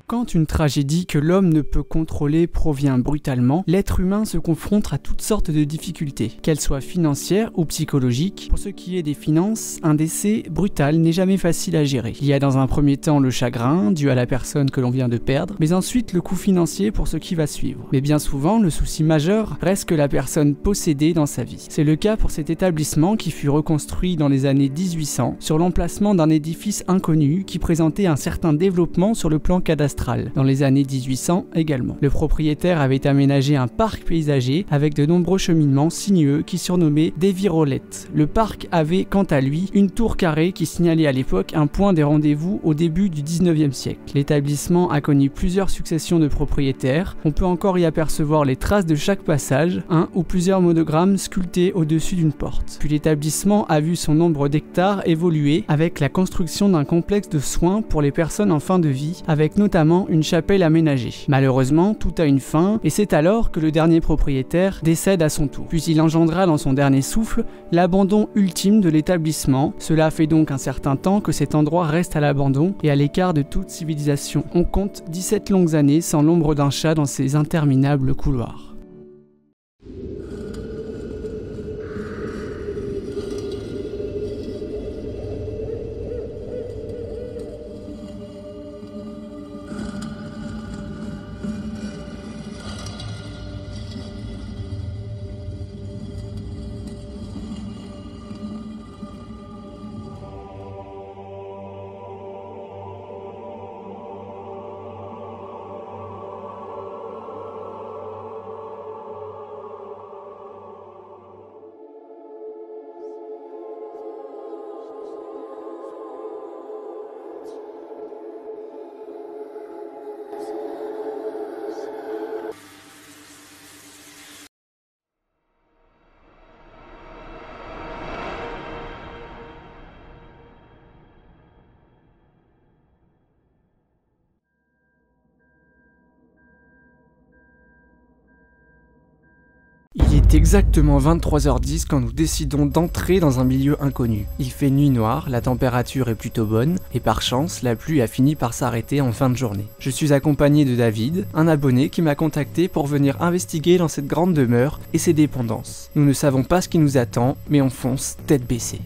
Quand une tragédie que l'homme ne peut contrôler provient brutalement, l'être humain se confronte à toutes sortes de difficultés, qu'elles soient financières ou psychologiques. Pour ce qui est des finances, un décès brutal n'est jamais facile à gérer. Il y a dans un premier temps le chagrin, dû à la personne que l'on vient de perdre, mais ensuite le coût financier pour ce qui va suivre. Mais bien souvent, le souci majeur reste que la personne possédée dans sa vie. C'est le cas pour cet établissement qui fut reconstruit dans les années 1800 sur l'emplacement d'un édifice inconnu qui présentait un certain développement sur le plan cadastral. Dans les années 1800 également. Le propriétaire avait aménagé un parc paysager avec de nombreux cheminements sinueux qui surnommaient des virolettes. Le parc avait quant à lui une tour carrée qui signalait à l'époque un point des rendez-vous au début du 19e siècle. L'établissement a connu plusieurs successions de propriétaires. On peut encore y apercevoir les traces de chaque passage, un ou plusieurs monogrammes sculptés au-dessus d'une porte. Puis l'établissement a vu son nombre d'hectares évoluer avec la construction d'un complexe de soins pour les personnes en fin de vie, avec notamment une chapelle aménagée. Malheureusement, tout a une fin, et c'est alors que le dernier propriétaire décède à son tour. Puis il engendra dans son dernier souffle l'abandon ultime de l'établissement. Cela fait donc un certain temps que cet endroit reste à l'abandon et à l'écart de toute civilisation. On compte 17 longues années sans l'ombre d'un chat dans ces interminables couloirs. Il est exactement 23h10 quand nous décidons d'entrer dans un milieu inconnu. Il fait nuit noire, la température est plutôt bonne, et par chance, la pluie a fini par s'arrêter en fin de journée. Je suis accompagné de David, un abonné qui m'a contacté pour venir investiguer dans cette grande demeure et ses dépendances. Nous ne savons pas ce qui nous attend, mais on fonce tête baissée.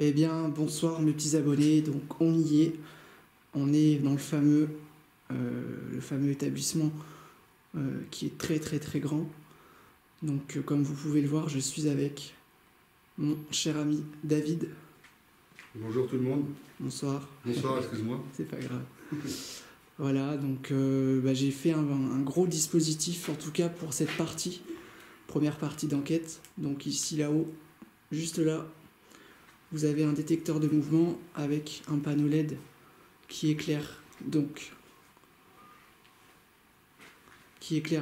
Eh bien, bonsoir mes petits abonnés. Donc, on y est. On est dans le fameux établissement qui est très très très grand. Donc, comme vous pouvez le voir, je suis avec mon cher ami David. Bonjour tout le monde. Bonsoir. Bonsoir, excuse-moi. C'est pas grave. Voilà, donc j'ai fait un gros dispositif, en tout cas pour cette partie, première partie d'enquête. Donc ici, là-haut, juste là, vous avez un détecteur de mouvement avec un panneau LED qui éclaire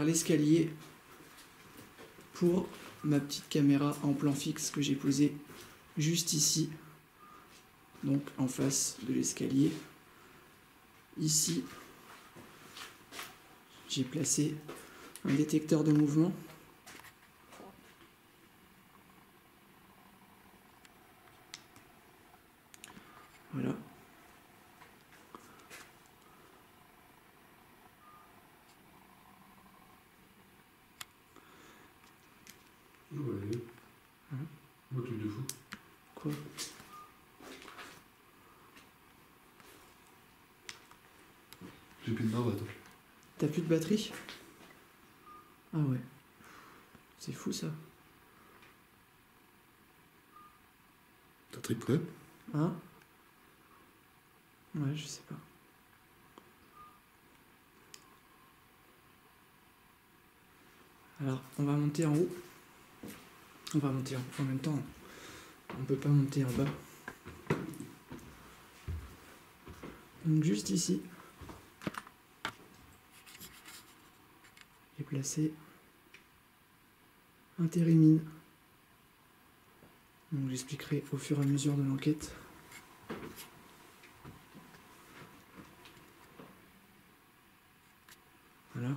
l'escalier pour ma petite caméra en plan fixe que j'ai posée juste ici, donc en face de l'escalier. Ici, j'ai placé un détecteur de mouvement. Voilà. Ouais. Un truc de fou. Quoi? J'ai plus de barbe, attends. T'as plus de batterie? Ah ouais. C'est fou ça. T'as triplé? Hein? Ouais, je sais pas. Alors, on va monter en haut. On va monter en même temps. On peut pas monter en bas. Donc juste ici, j'ai placé un térémine. Donc j'expliquerai au fur et à mesure de l'enquête. Voilà.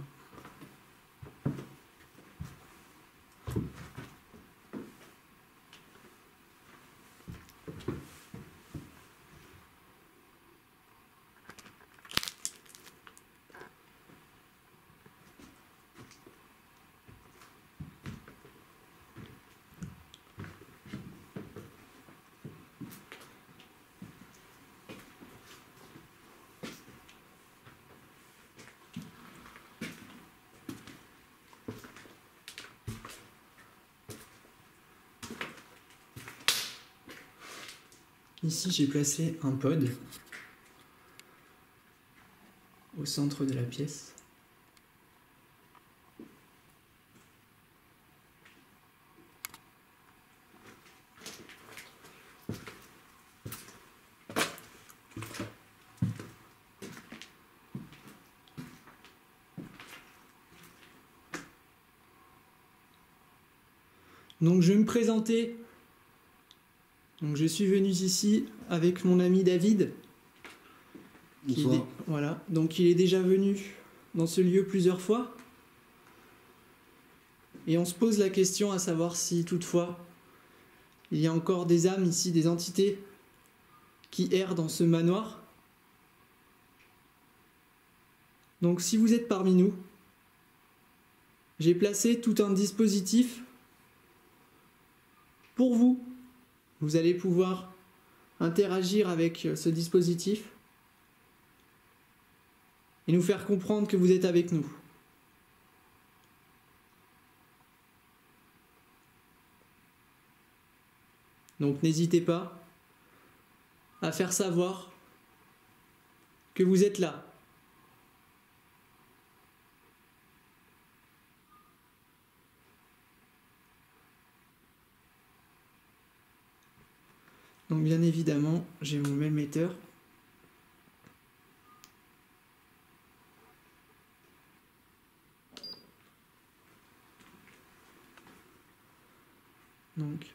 Ici, j'ai placé un pod au centre de la pièce. Donc je vais me présenter. Donc je suis venu ici avec mon ami David. Bonsoir. Voilà, donc il est déjà venu dans ce lieu plusieurs fois. Et on se pose la question à savoir si toutefois il y a encore des âmes ici, des entités qui errent dans ce manoir. Donc si vous êtes parmi nous, j'ai placé tout un dispositif pour vous. Vous allez pouvoir interagir avec ce dispositif et nous faire comprendre que vous êtes avec nous. Donc n'hésitez pas à faire savoir que vous êtes là. Donc bien évidemment, j'ai mon émetteur. Donc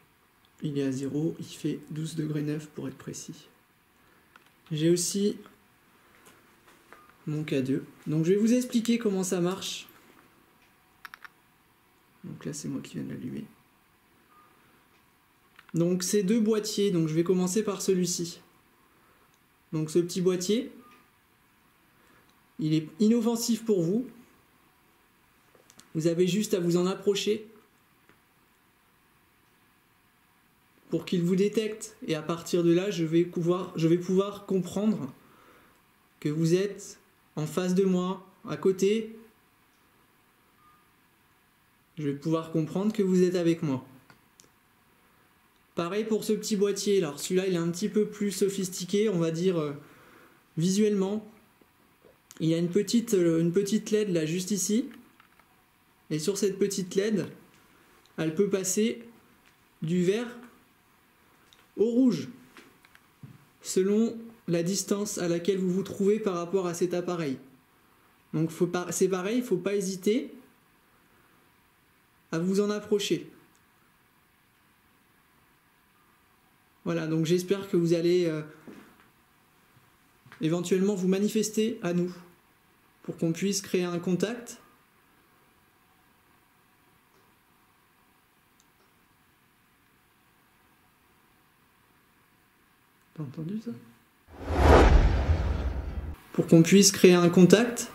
il est à 0, il fait 12 degrés 9 pour être précis. J'ai aussi mon K2. Donc je vais vous expliquer comment ça marche. Donc là c'est moi qui viens de l'allumer. Donc c'est deux boîtiers, donc je vais commencer par celui-ci. Donc ce petit boîtier, il est inoffensif pour vous. Vous avez juste à vous en approcher pour qu'il vous détecte. Et à partir de là, je vais pouvoir comprendre que vous êtes en face de moi, à côté. Je vais pouvoir comprendre que vous êtes avec moi. Pareil pour ce petit boîtier. Alors celui-là, il est un petit peu plus sophistiqué, on va dire visuellement. Il y a une petite LED là, juste ici. Et sur cette petite LED, elle peut passer du vert au rouge, selon la distance à laquelle vous vous trouvez par rapport à cet appareil. Donc c'est pareil, il ne faut pas hésiter à vous en approcher. Voilà, donc j'espère que vous allez éventuellement vous manifester à nous pour qu'on puisse créer un contact. T'as entendu ça? Pour qu'on puisse créer un contact.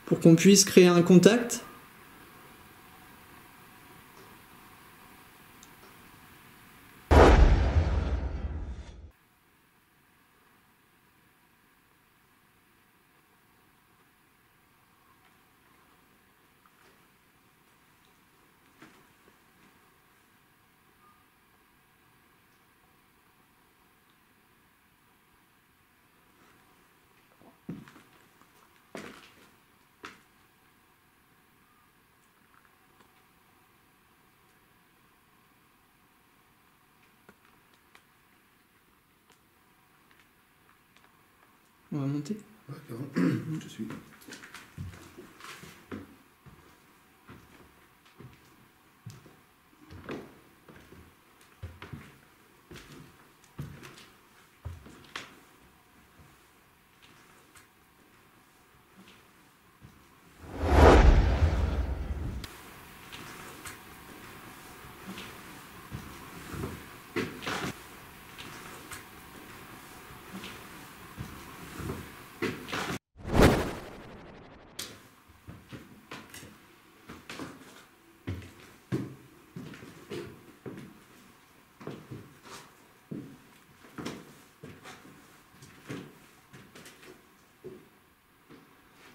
Pour qu'on puisse créer un contact. On va monter. Ouais, carrément. Je suis.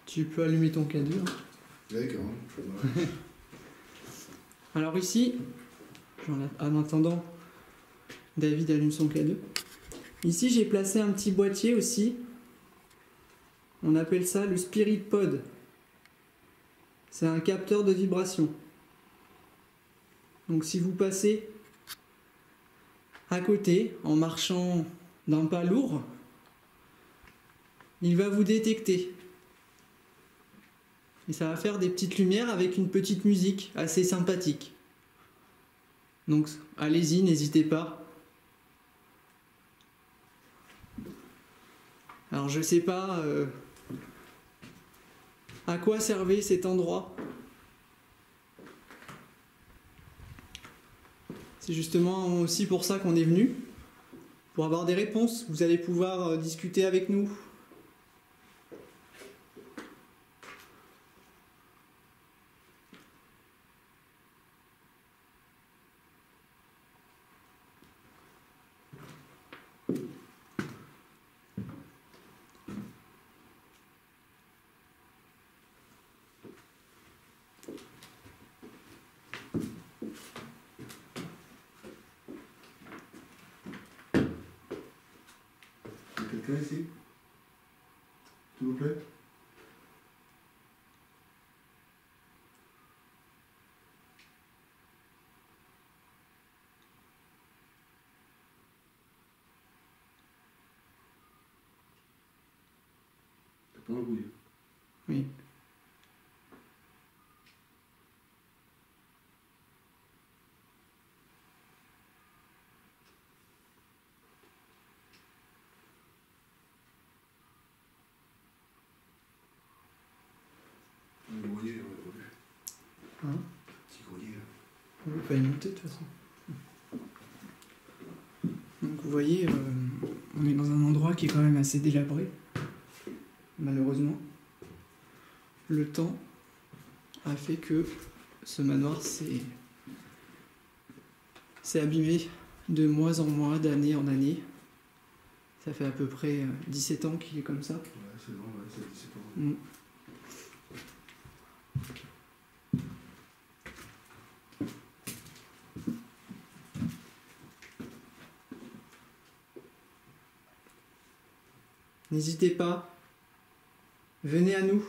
Tu peux allumer ton K2. Ouais, carrément. Alors ici, en attendant, David allume son K2. Ici, j'ai placé un petit boîtier aussi. On appelle ça le Spirit Pod. C'est un capteur de vibration. Donc si vous passez à côté en marchant d'un pas lourd, il va vous détecter. Et ça va faire des petites lumières avec une petite musique assez sympathique. Donc allez-y, n'hésitez pas. Alors je sais pas à quoi servait cet endroit. C'est justement aussi pour ça qu'on est venu, pour avoir des réponses. Vous allez pouvoir discuter avec nous. Quelqu'un ici? S'il vous plaît? T'as pas un bruit? Oui. Le grenier, on l'a pas vu. Hein? Petit grenier, là. On ne peut pas y monter de toute façon. Donc vous voyez, on est dans un endroit qui est quand même assez délabré. Malheureusement. Le temps a fait que ce manoir c'est abîmé de mois en mois, d'année en année. Ça fait à peu près 17 ans qu'il est comme ça. Ouais, c'est long, ouais, c'est 17 ans. Mm. N'hésitez pas, venez à nous.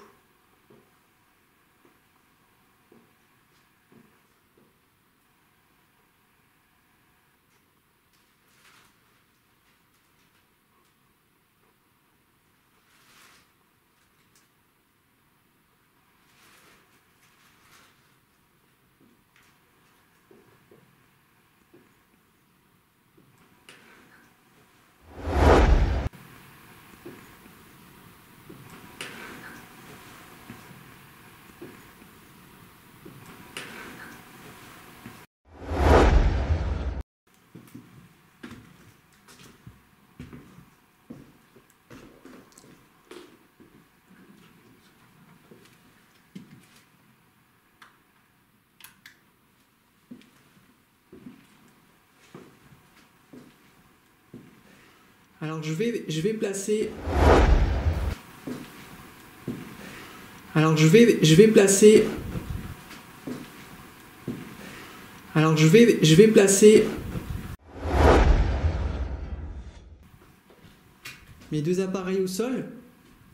Alors je vais placer. Alors je vais placer. Alors je vais placer mes deux appareils au sol.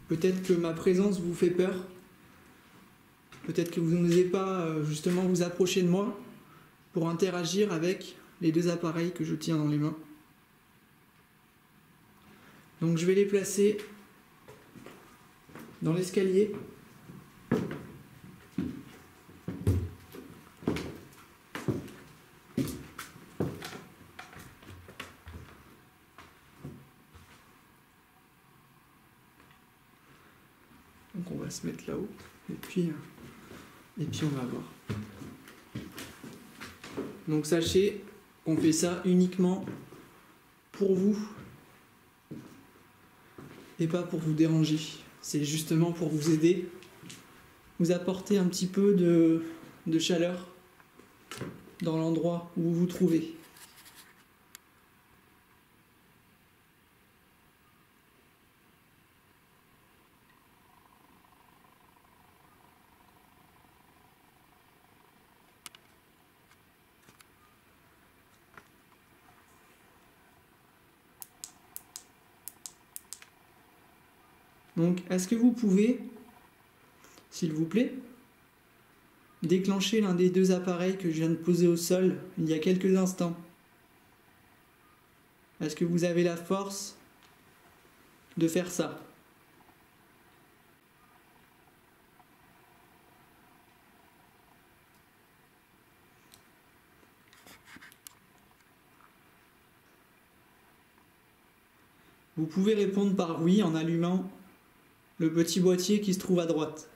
Peut-être que ma présence vous fait peur. Peut-être que vous n'osez pas justement vous approcher de moi pour interagir avec les deux appareils que je tiens dans les mains. Donc je vais les placer dans l'escalier. Donc on va se mettre là-haut et puis on va voir. Donc sachez qu'on fait ça uniquement pour vous et pas pour vous déranger. C'est justement pour vous aider, vous apporter un petit peu de chaleur dans l'endroit où vous vous trouvez. Donc, est-ce que vous pouvez, s'il vous plaît, déclencher l'un des deux appareils que je viens de poser au sol il y a quelques instants? Est-ce que vous avez la force de faire ça? Vous pouvez répondre par oui en allumant le petit boîtier qui se trouve à droite,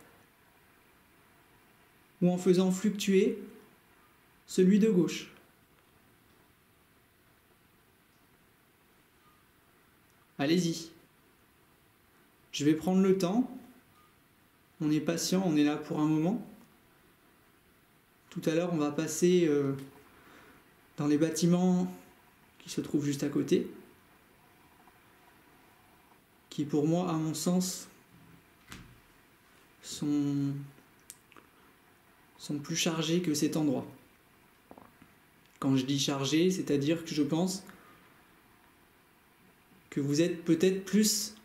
ou en faisant fluctuer celui de gauche. Allez-y. Je vais prendre le temps. On est patient, on est là pour un moment. Tout à l'heure, on va passer dans les bâtiments qui se trouvent juste à côté, qui pour moi, à mon sens, sont plus chargés que cet endroit. Quand je dis chargé, c'est-à-dire que je pense que vous êtes peut-être plus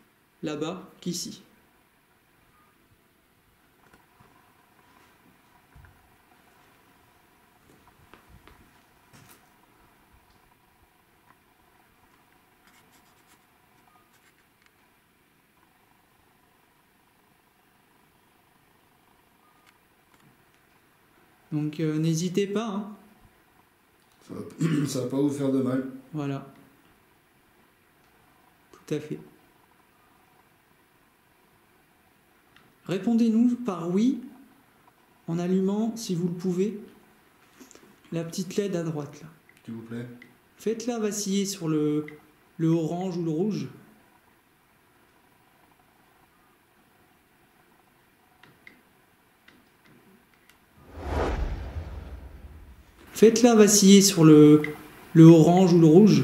là-bas qu'ici. Donc n'hésitez pas, hein. Ça va pas vous faire de mal. Voilà. Tout à fait. Répondez-nous par oui en allumant, si vous le pouvez, la petite LED à droite là. S'il vous plaît. Faites-la vaciller sur le orange ou le rouge. Faites-la vaciller sur le orange ou le rouge.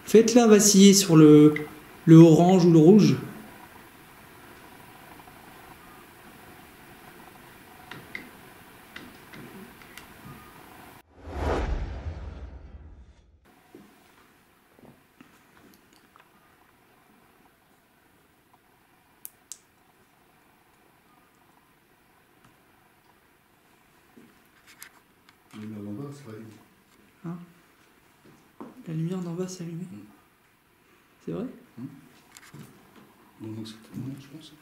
Faites-la vaciller sur le orange ou le rouge. La lumière d'en bas, c'est vrai. Hein? La lumière d'en bas s'est allumée. C'est vrai? Donc c'est bon, je pense.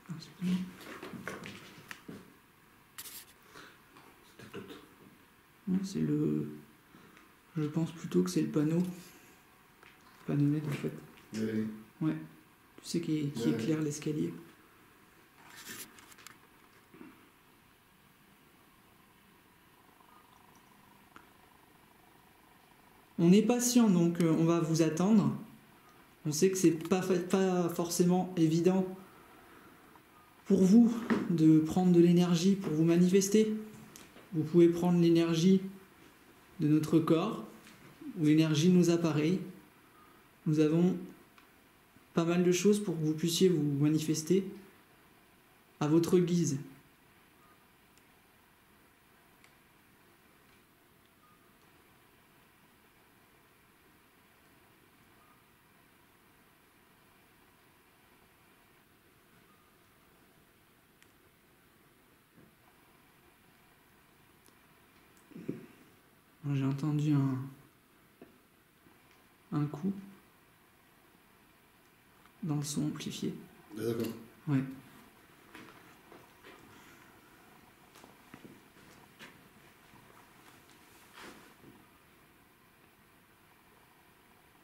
Ah, c'est bon. C'était l'autre. Non, c'est le... Je pense plutôt que c'est le panneau. Panneau LED en fait. Oui. Ouais. Tu sais qui Ouais. éclaire l'escalier. On est patient, donc on va vous attendre. On sait que c'est pas forcément évident pour vous de prendre de l'énergie pour vous manifester. Vous pouvez prendre l'énergie de notre corps ou l'énergie de nos appareils. Nous avons pas mal de choses pour que vous puissiez vous manifester à votre guise. J'ai entendu un coup dans le son amplifié. Ah, d'accord. Ouais.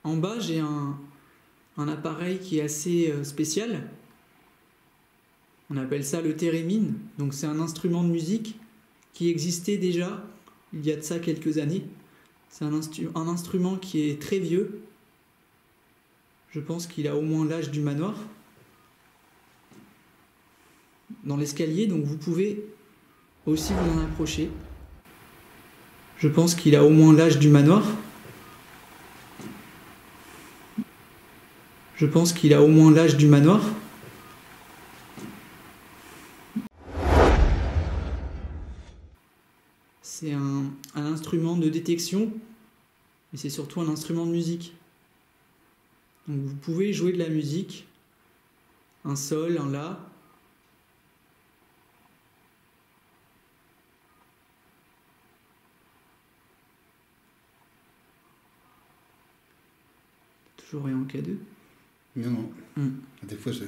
En bas, j'ai un appareil qui est assez spécial. On appelle ça le thérémine. Donc c'est un instrument de musique qui existait déjà il y a de ça quelques années. C'est un instrument qui est très vieux. Je pense qu'il a au moins l'âge du manoir. Dans l'escalier, donc vous pouvez aussi vous en approcher. Je pense qu'il a au moins l'âge du manoir. Je pense qu'il a au moins l'âge du manoir. C'est un instrument de détection, mais c'est surtout un instrument de musique. Donc vous pouvez jouer de la musique, un sol, un la. Toujours rien en K2. Non, non. Des fois, c'est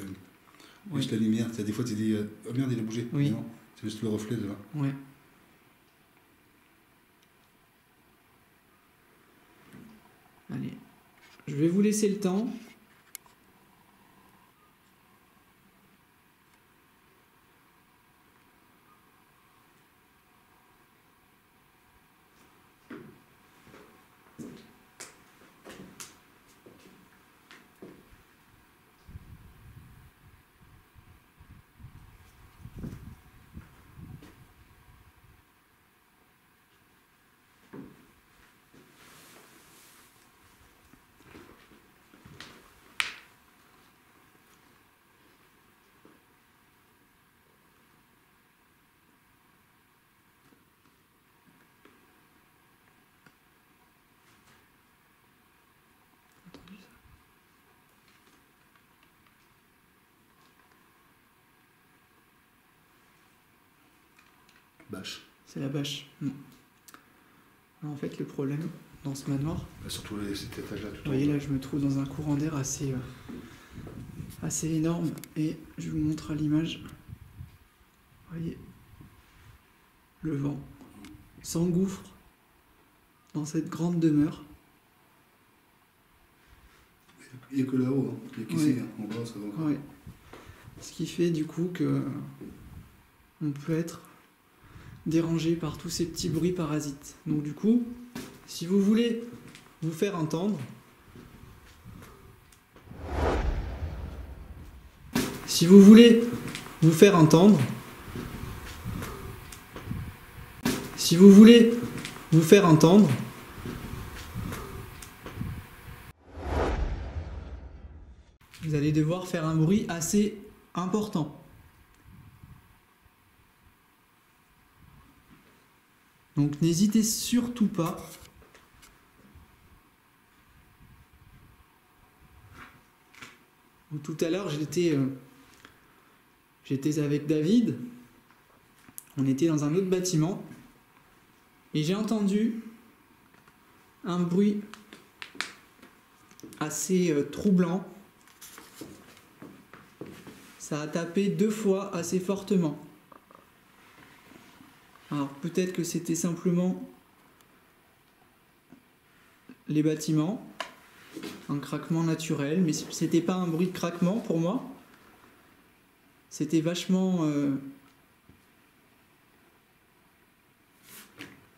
Oui. juste la lumière. Des fois, tu dis, oh merde, il a bougé. Oui. Non, c'est juste le reflet de là. Ouais. Allez, je vais vous laisser le temps. Entendu ça? Bâche. C'est la bâche. En fait, le problème dans ce manoir, Surtout cet étage-là, tout vous voyez là, je me trouve dans un courant d'air assez énorme et je vous montre à l'image. Vous voyez, le vent s'engouffre dans cette grande demeure. Il n'y a que là-haut, hein. Il n'y a qu'ici, Ouais. hein. En bas, ça va encore. Ouais. Ce qui fait du coup que on peut être dérangé par tous ces petits bruits parasites. Donc du coup, si vous voulez vous faire entendre, si vous voulez vous faire entendre, si vous voulez vous faire entendre, vous allez devoir faire un bruit assez important. Donc n'hésitez surtout pas. Tout à l'heure, j'étais avec David. On était dans un autre bâtiment. Et j'ai entendu un bruit assez troublant. Ça a tapé 2 fois assez fortement. Alors peut-être que c'était simplement les bâtiments, un craquement naturel, mais c'était pas un bruit de craquement pour moi. C'était vachement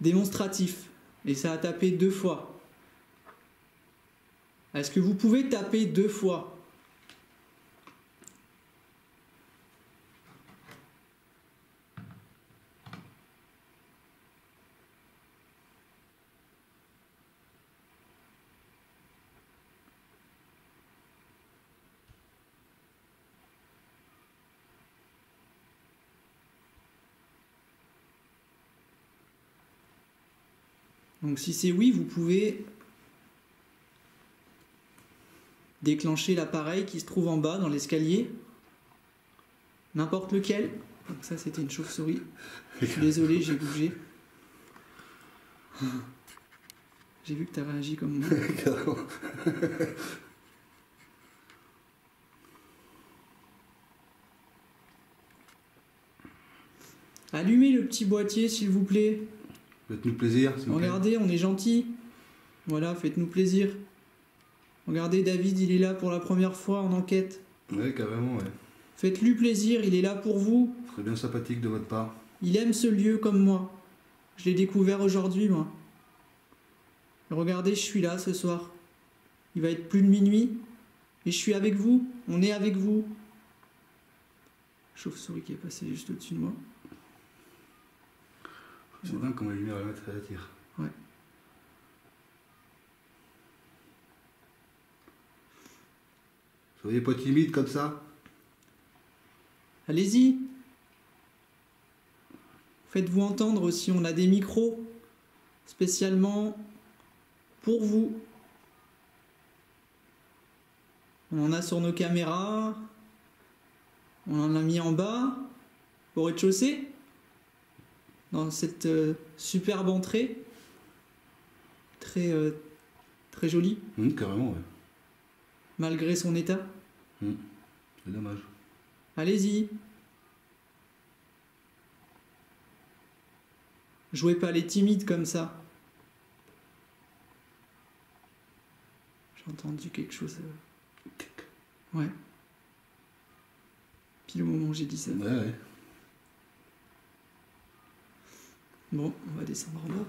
démonstratif, et ça a tapé 2 fois. Est-ce que vous pouvez taper 2 fois ? Donc si c'est oui, vous pouvez déclencher l'appareil qui se trouve en bas dans l'escalier, n'importe lequel. Donc ça c'était une chauve-souris. Je suis désolé, j'ai bougé. J'ai vu que tu as réagi comme moi. Allumez le petit boîtier s'il vous plaît. Faites-nous plaisir, s'il vous plaît. Regardez, on est gentil. Voilà, faites-nous plaisir. Regardez, David, il est là pour la première fois en enquête. Ouais, carrément, ouais. Faites-lui plaisir, il est là pour vous. Ce serait bien sympathique de votre part. Il aime ce lieu comme moi. Je l'ai découvert aujourd'hui, moi. Et regardez, je suis là ce soir. Il va être plus de minuit. Et je suis avec vous. On est avec vous. Chauve-souris qui est passé juste au-dessus de moi. C'est dingue comment la lumière la attire. Ouais. Soyez pas timide comme ça. Allez-y. Faites-vous entendre aussi. On a des micros spécialement pour vous. On en a sur nos caméras. On en a mis en bas, au rez-de-chaussée, dans cette superbe entrée. Très jolie. Carrément, ouais. Malgré son état. C'est dommage. Allez-y. Jouez pas les timides comme ça. J'ai entendu quelque chose. Ouais. Pile au moment où j'ai dit ça. Ouais, ouais. Bon, on va descendre en bas.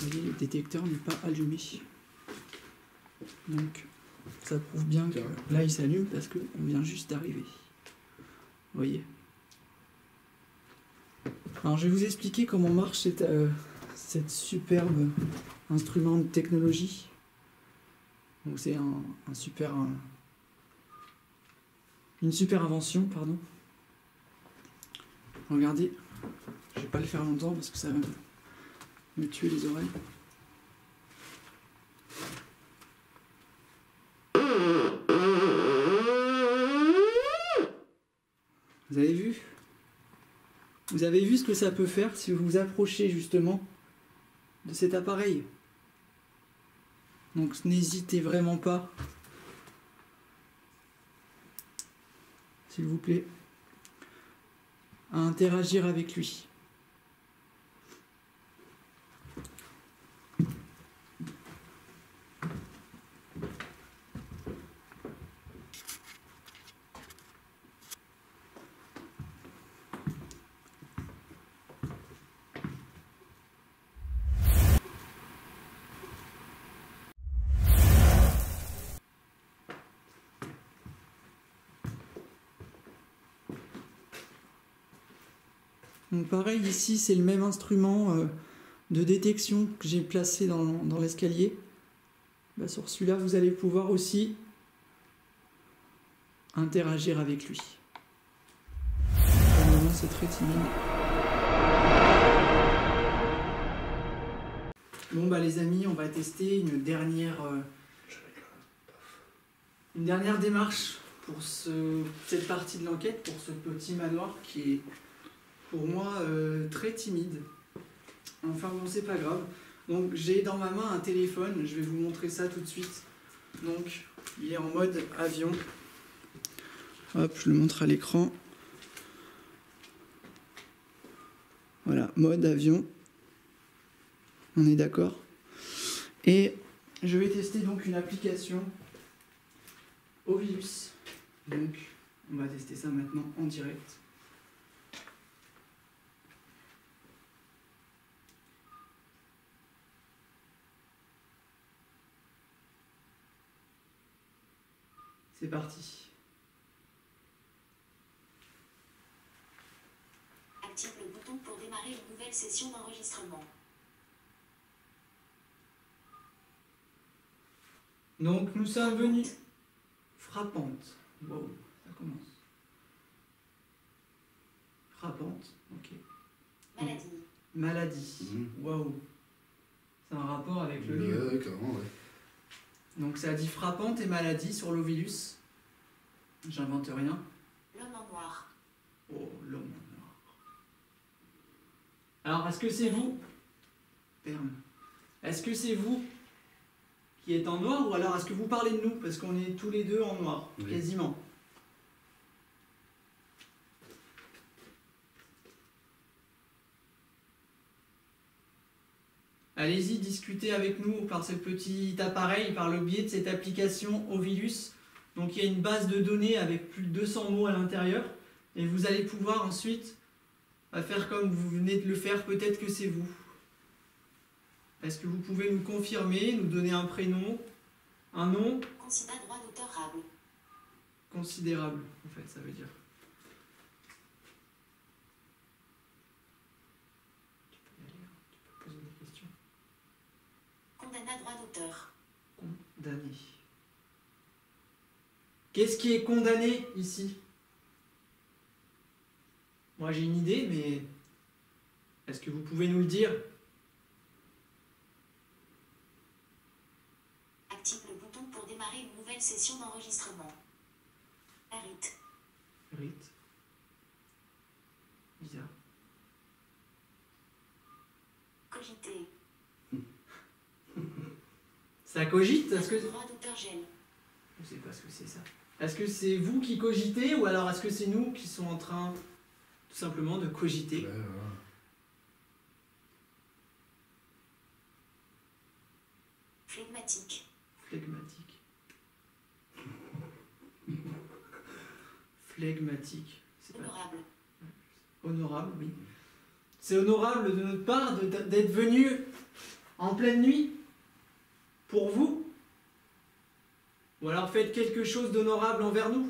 Vous voyez, le détecteur n'est pas allumé. Donc, ça prouve bien que là, il s'allume parce qu'on vient juste d'arriver. Vous voyez. Alors, je vais vous expliquer comment marche cette superbe instrument de technologie. Donc, c'est une super invention, pardon. Regardez, je vais pas le faire longtemps parce que ça va me tuer les oreilles. Vous avez vu? Vous avez vu ce que ça peut faire si vous vous approchez justement de cet appareil. Donc n'hésitez vraiment pas. S'il vous plaît. à interagir avec lui. Donc pareil, ici c'est le même instrument de détection que j'ai placé dans l'escalier. Bah, sur celui-là, vous allez pouvoir aussi interagir avec lui. Pour le moment, c'est très timide. Bon bah les amis, on va tester une dernière démarche pour cette partie de l'enquête, pour ce petit manoir qui est pour moi très timide. Enfin bon, c'est pas grave. Donc j'ai dans ma main un téléphone, je vais vous montrer ça tout de suite. Donc il est en mode avion. Hop, je le montre à l'écran. Voilà, mode avion. On est d'accord. Et je vais tester donc une application Ovilus. Donc on va tester ça maintenant en direct. C'est parti. Active le bouton pour démarrer une nouvelle session d'enregistrement. Donc nous sommes venus. Frappante. Wow, ça commence. Frappante, ok. Maladie. Maladie. Waouh. C'est un rapport avec le lieu. Ouais, carrément, ouais. Donc ça dit frappante et maladie sur l'Ovilus. J'invente rien. L'homme en noir. Oh, l'homme en noir. Alors, est-ce que c'est vous Perme. Est-ce que c'est vous qui êtes en noir ou alors est-ce que vous parlez de nous? Parce qu'on est tous les deux en noir, oui. Quasiment. Allez-y, discutez avec nous par ce petit appareil, par le biais de cette application Ovilus. Donc il y a une base de données avec plus de 200 mots à l'intérieur. Et vous allez pouvoir ensuite faire comme vous venez de le faire, peut-être que c'est vous. Est-ce que vous pouvez nous confirmer, nous donner un prénom, un nom? Considère droit d'auteur-able. Considérable, en fait, ça veut dire. Tu peux y aller, hein. Tu peux poser des questions. Condamné à droit d'auteur. Condamné. Qu'est-ce qui est condamné ici? Moi j'ai une idée, mais est-ce que vous pouvez nous le dire? Active le bouton pour démarrer une nouvelle session d'enregistrement. Rite. Rite. Bizarre. Cogiter. Ça cogite? Est-ce que... Droit d'auteur gel. Je sais pas ce que c'est ça. Est-ce que c'est vous qui cogitez ou alors est-ce que c'est nous qui sommes en train tout simplement de cogiter? Ouais, voilà. Flegmatique. Flegmatique. Flegmatique. C'est pas... Honorable. Honorable, oui. C'est honorable de notre part d'être venu en pleine nuit pour vous? Ou alors faites quelque chose d'honorable envers nous?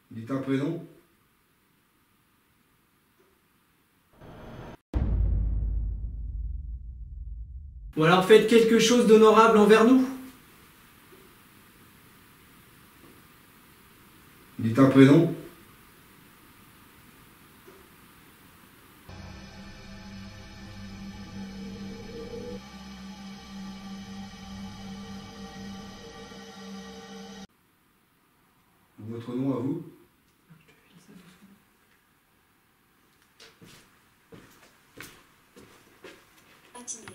Dites un prénom. Ou alors faites quelque chose d'honorable envers nous? Dites un prénom. Votre nom à vous? Patiner.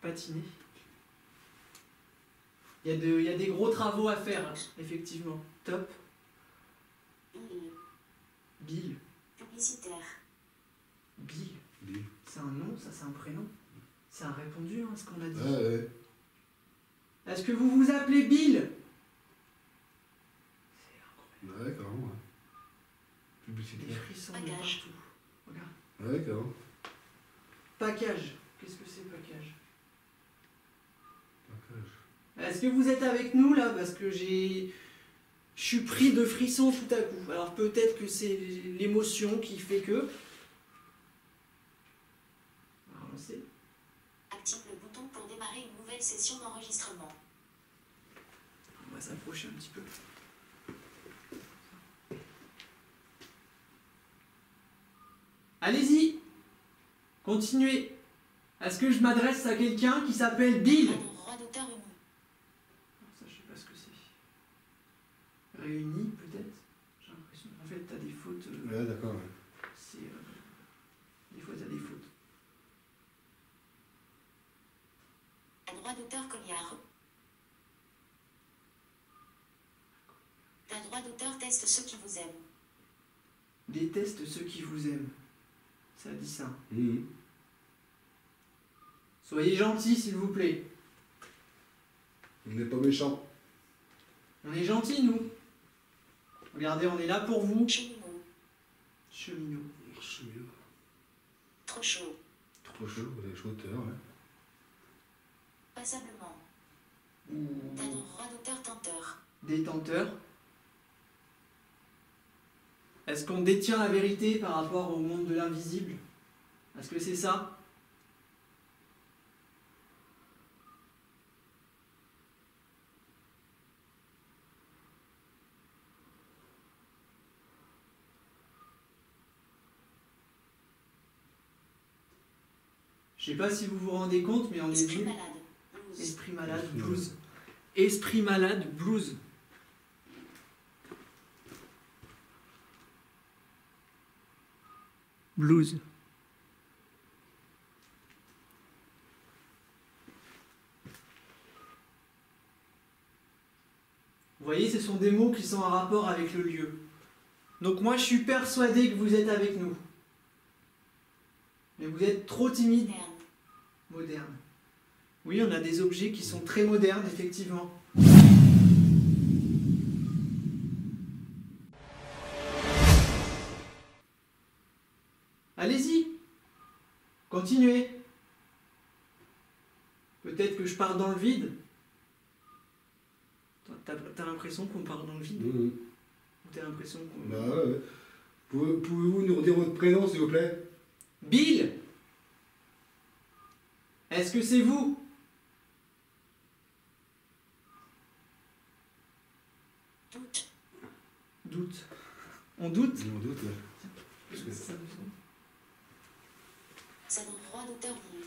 patiner. Il y a des gros travaux à faire, hein, effectivement. Top. Bill. Bill. Publicitaire. Bill. Bill. C'est un nom, ça c'est un prénom. C'est un répondu, hein, ce qu'on a dit. Ah ouais. Est-ce que vous vous appelez Bill? C'est incroyable. Ouais, carrément, ouais. Des Publicitaire. frissons de Bagage. partout. Regarde. Ouais, carrément. Package. Qu'est-ce que c'est, package? Package. Est-ce que vous êtes avec nous là? Parce que je suis pris de frissons tout à coup. Alors peut-être que c'est l'émotion qui fait que... Alors, on sait. Active le bouton pour démarrer une nouvelle session d'enregistrement. On va s'approcher un petit peu. Allez-y. Continuez. Est-ce que je m'adresse à quelqu'un qui s'appelle Bill? Droit d'auteur uni. Alors ça, je sais pas ce que c'est. Réunis, peut-être? J'ai l'impression. En fait, t'as des fautes. Ouais, d'accord, ouais. C'est. Des fois, t'as des fautes. Un droit d'auteur Colliard. Un droit d'auteur teste ceux qui vous aiment. Déteste ceux qui vous aiment. Ça dit ça. Mhm. Soyez gentils, s'il vous plaît. On n'est pas méchant. On est gentils, nous. Regardez, on est là pour vous. Cheminot. Cheminot. Cheminot. Trop chaud. Trop chaud, vous avez chaud tout à l'heure, ouais. Passablement. Ou Un droit d'auteur tenteur. détenteur. Est-ce qu'on détient la vérité par rapport au monde de l'invisible? Est-ce que c'est ça? Je sais pas si vous vous rendez compte, mais on est Esprit venu. malade. Blues. Esprit malade, Esprit blues. Esprit malade, blues. Blues. Vous voyez, ce sont des mots qui sont en rapport avec le lieu. Donc moi, je suis persuadé que vous êtes avec nous. Mais vous êtes trop timide. Moderne. Moderne. Oui, on a des objets qui sont très modernes, effectivement. Allez-y. Continuez. Peut-être que je pars dans le vide. T'as l'impression qu'on part dans le vide? Mhm. Ou t'as l'impression qu'on... Bah ouais, ouais. Pouvez-vous nous redire votre prénom, s'il vous plaît? Bill! Est-ce que c'est vous? Doute. Doute. On doute? On doute, ouais. Parce que ça me semble. C'est un droit d'auteur lié.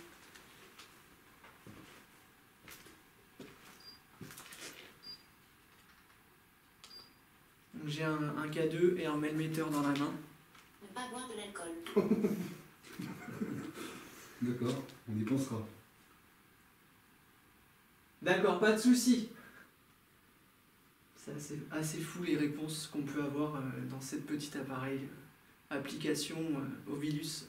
Donc j'ai un K2 et un mailmetteur dans la main. Ne pas boire de l'alcool. D'accord, on y pensera. D'accord, pas de souci. C'est assez fou les réponses qu'on peut avoir dans cette petite appareil, application Ovilus.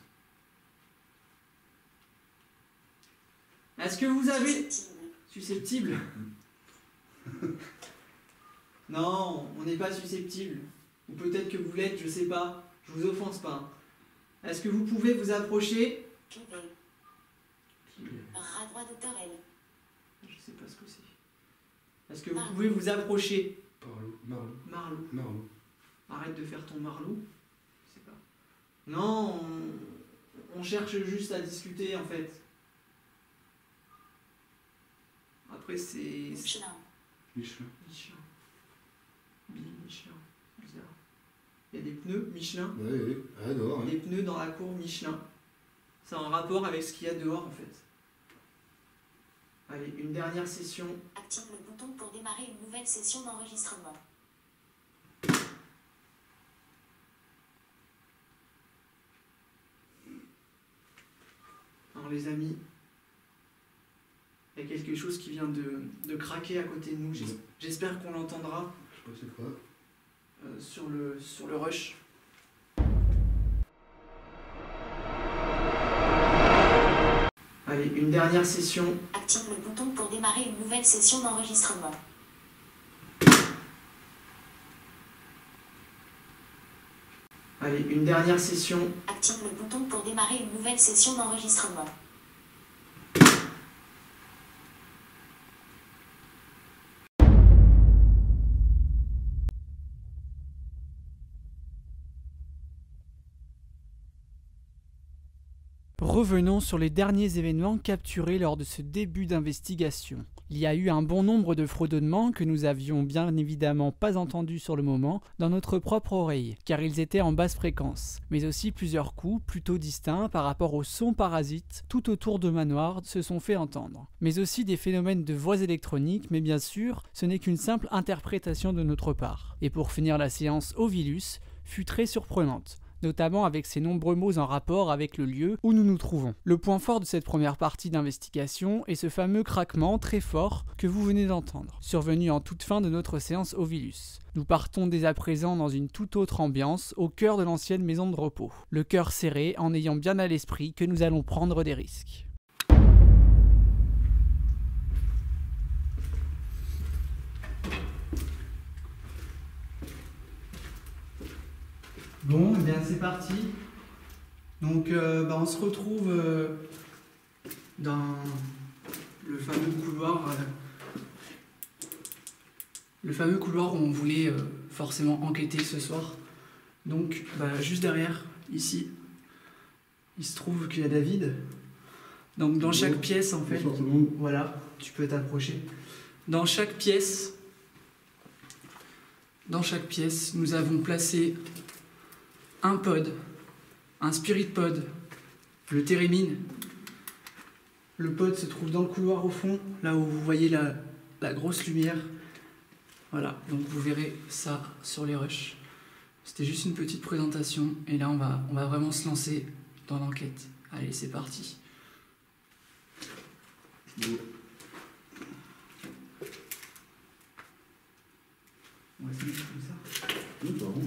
Est-ce que vous avez... Susceptible. Susceptible? Non, on n'est pas susceptible. Ou peut-être que vous l'êtes, je sais pas. Je vous offense pas. Est-ce que vous pouvez vous approcher? Clivé. Rat droit d'auteur L. Je sais pas ce que c'est. Est-ce que vous pouvez vous approcher? Parlou, Marlou, Marlou. Marlou. Arrête de faire ton marlou. Je sais pas. Non, on cherche juste à discuter en fait. Après c'est... Michelin. Michelin. Michelin. Michelin. Bizarre. Il y a des pneus Michelin. Ouais, ouais, ah, dehors, Des hein. pneus dans la cour Michelin. C'est en rapport avec ce qu'il y a dehors en fait. Allez, une dernière session. Active le bouton pour démarrer une nouvelle session d'enregistrement. Alors les amis, Il y a quelque chose qui vient de craquer à côté de nous. J'espère qu'on l'entendra Je sais pas c'est quoi. sur le rush. Allez, une dernière session. Active le bouton pour démarrer une nouvelle session d'enregistrement. Allez, une dernière session. Active le bouton pour démarrer une nouvelle session d'enregistrement. Revenons sur les derniers événements capturés lors de ce début d'investigation. Il y a eu un bon nombre de fredonnements que nous avions bien évidemment pas entendus sur le moment dans notre propre oreille, car ils étaient en basse fréquence, mais aussi plusieurs coups plutôt distincts par rapport aux sons parasites tout autour de Manoir se sont fait entendre. Mais aussi des phénomènes de voix électroniques, mais bien sûr, ce n'est qu'une simple interprétation de notre part. Et pour finir la séance, Ovilus fut très surprenante, notamment avec ses nombreux mots en rapport avec le lieu où nous nous trouvons. Le point fort de cette première partie d'investigation est ce fameux craquement très fort que vous venez d'entendre, survenu en toute fin de notre séance Ovilus. Nous partons dès à présent dans une toute autre ambiance, au cœur de l'ancienne maison de repos, le cœur serré en ayant bien à l'esprit que nous allons prendre des risques. Bon, eh bien c'est parti. Donc on se retrouve dans le fameux couloir où on voulait forcément enquêter ce soir. Donc juste derrière, ici, il se trouve qu'il y a David. Donc dans chaque pièce en fait, voilà, tu peux t'approcher. Dans chaque pièce, nous avons placé un pod, un spirit pod, le térémine. Le pod se trouve dans le couloir au fond, là où vous voyez la grosse lumière. Voilà, donc vous verrez ça sur les rushs. C'était juste une petite présentation et là on va vraiment se lancer dans l'enquête. Allez, c'est parti. On va se mettre comme ça. Oui, pardon.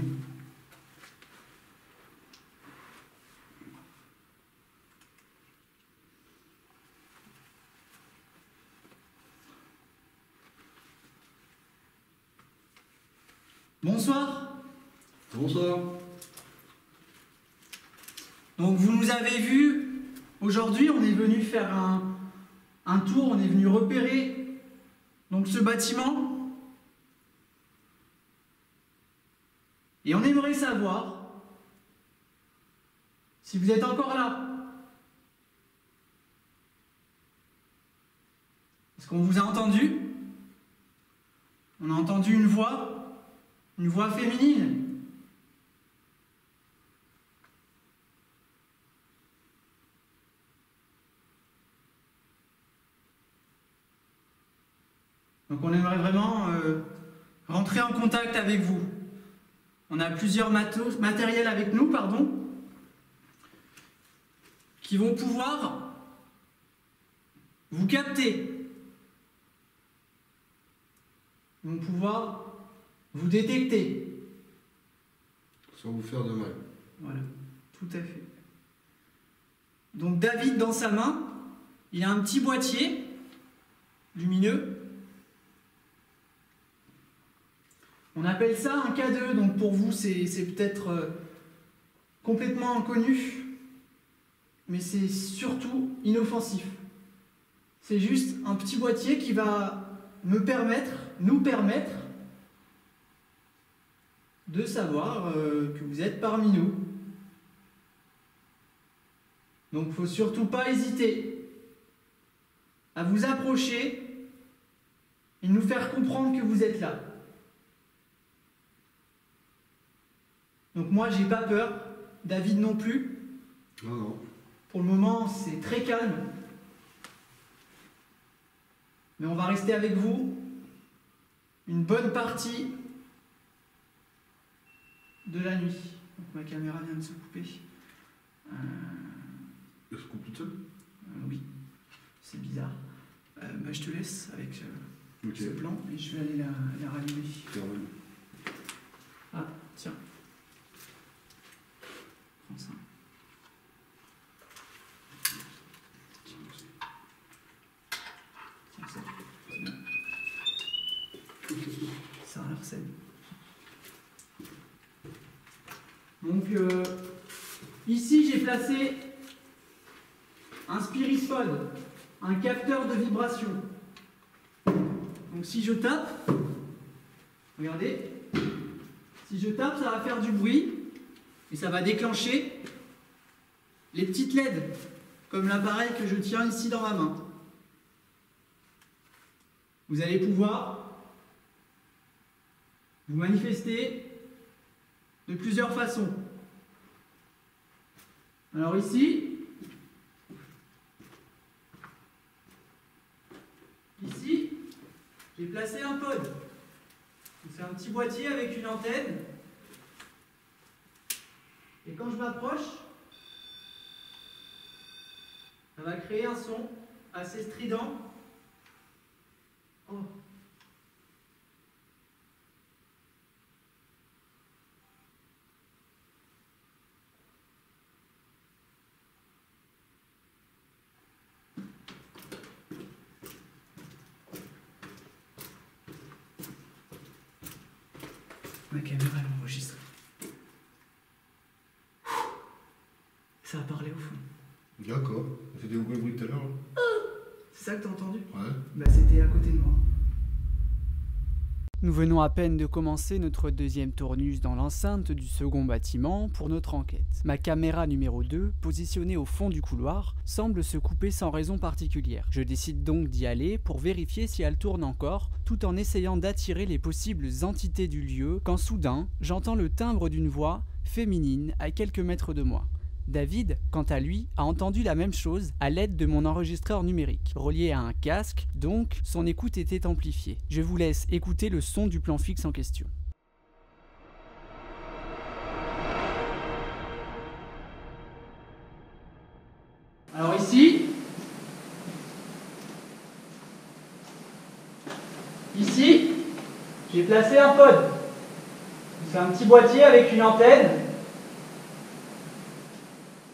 Bonsoir. Bonsoir. Donc vous nous avez vus, aujourd'hui on est venu faire un tour, on est venu repérer donc ce bâtiment. Et on aimerait savoir si vous êtes encore là. Est-ce qu'on vous a entendu? On a entendu une voix féminine. Donc on aimerait vraiment rentrer en contact avec vous. On a plusieurs matériels avec nous, qui vont pouvoir vous capter. Ils vont pouvoir vous détecter. Sans vous faire de mal. Voilà, tout à fait. Donc David, dans sa main, il a un petit boîtier lumineux. On appelle ça un K2, donc pour vous c'est peut-être complètement inconnu, mais c'est surtout inoffensif. C'est juste un petit boîtier qui va nous permettre de savoir que vous êtes parmi nous. Donc il ne faut surtout pas hésiter à vous approcher et nous faire comprendre que vous êtes là. Donc moi j'ai pas peur, David non plus. Non, non. Pour le moment c'est très calme. Mais on va rester avec vous une bonne partie de la nuit. Donc ma caméra vient de se couper. Elle se coupe toute seule? Oui, c'est bizarre. Je te laisse avec Ok. ce plan et je vais aller la rallumer. Carrément. Ah, tiens. Prends ça. Tiens, ça. C'est bien. Ça a l'air saine. Donc, ici, j'ai placé un Spirispod, un capteur de vibration. Donc, si je tape, regardez, si je tape, ça va faire du bruit et ça va déclencher les petites LED, comme l'appareil que je tiens ici dans ma main. Vous allez pouvoir vous manifester de plusieurs façons. Alors ici, j'ai placé un pod. C'est un petit boîtier avec une antenne. Et quand je m'approche, ça va créer un son assez strident. Oh. Ma caméra elle enregistre. Ça a parlé au fond. D'accord. C'était beaucoup de bruit tout à l'heure. Hein. C'est ça que t'as entendu? Ouais. Bah c'était à côté de moi. Nous venons à peine de commencer notre deuxième tournus dans l'enceinte du second bâtiment pour notre enquête. Ma caméra numéro 2, positionnée au fond du couloir, semble se couper sans raison particulière. Je décide donc d'y aller pour vérifier si elle tourne encore, tout en essayant d'attirer les possibles entités du lieu, quand soudain, j'entends le timbre d'une voix féminine à quelques mètres de moi. David, quant à lui, a entendu la même chose à l'aide de mon enregistreur numérique. Relié à un casque, donc, son écoute était amplifiée. Je vous laisse écouter le son du plan fixe en question. Alors ici, j'ai placé un pod. C'est un petit boîtier avec une antenne.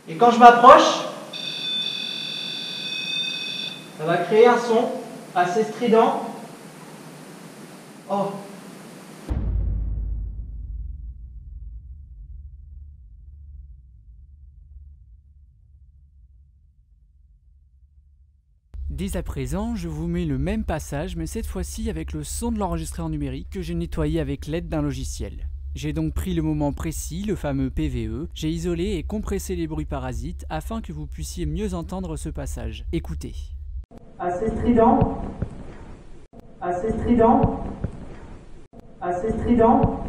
Et quand je m'approche, ça va créer un son assez strident. Oh. Dès à présent, je vous mets le même passage, mais cette fois-ci avec le son de l'enregistreur numérique que j'ai nettoyé avec l'aide d'un logiciel. J'ai donc pris le moment précis, le fameux PVE, j'ai isolé et compressé les bruits parasites afin que vous puissiez mieux entendre ce passage. Écoutez. Assez strident, assez strident, assez strident.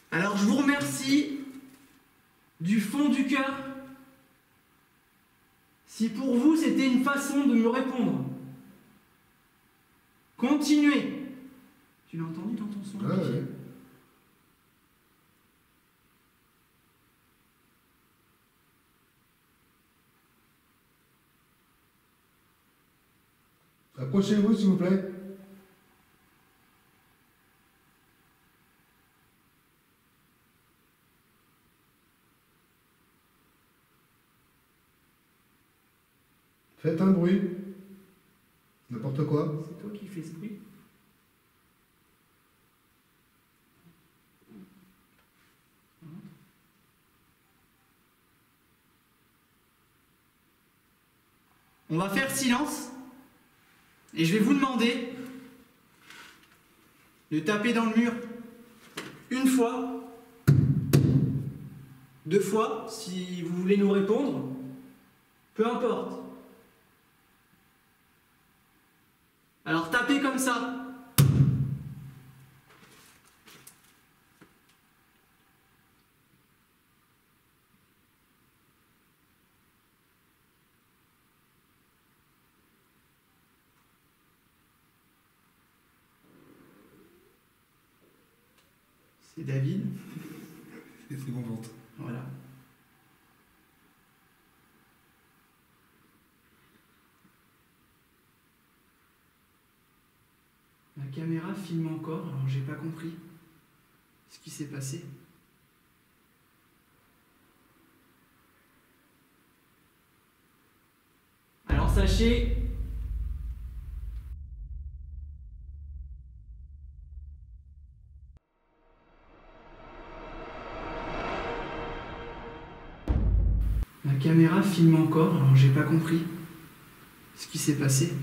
Alors je vous remercie du fond du cœur. Si pour vous c'était une façon de me répondre, continuez. Tu l'as entendu dans ton son? Ouais. Approchez-vous s'il vous plaît. Faites un bruit. N'importe quoi. C'est toi qui fais ce bruit? On va faire silence et je vais vous demander de taper dans le mur une fois, deux fois, si vous voulez nous répondre, peu importe. Alors tapez comme ça. C'est David. C'est bon ventre. Voilà. La caméra filme encore, alors j'ai pas compris ce qui s'est passé. Alors sachez la caméra filme encore, alors j'ai pas compris ce qui s'est passé.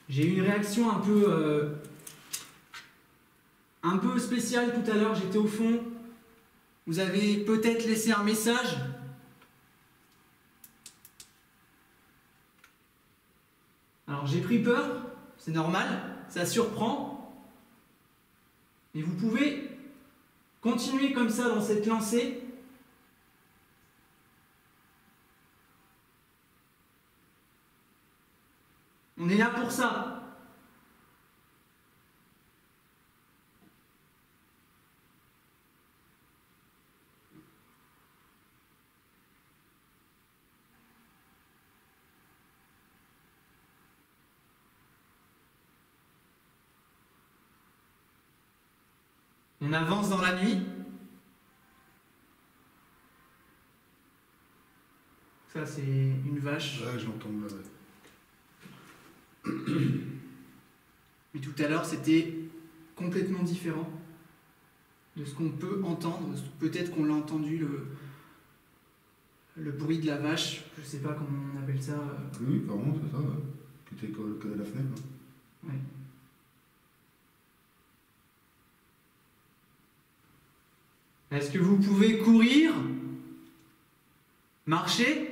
J'ai eu une réaction un peu spéciale tout à l'heure, j'étais au fond. Vous avez peut-être laissé un message. Alors j'ai pris peur, c'est normal, ça surprend. Mais vous pouvez continuer comme ça dans cette lancée. On est là pour ça. On avance dans la nuit. Ça, c'est une vache. Ouais, je l'entends là. Ouais. Mais tout à l'heure, c'était complètement différent de ce qu'on peut entendre. Peut-être qu'on l'a entendu, le bruit de la vache. Je sais pas comment on appelle ça. Oui, apparemment, c'est ça, ouais. Qui était collé à la fenêtre. Hein. Ouais. Est-ce que vous pouvez courir? Marcher?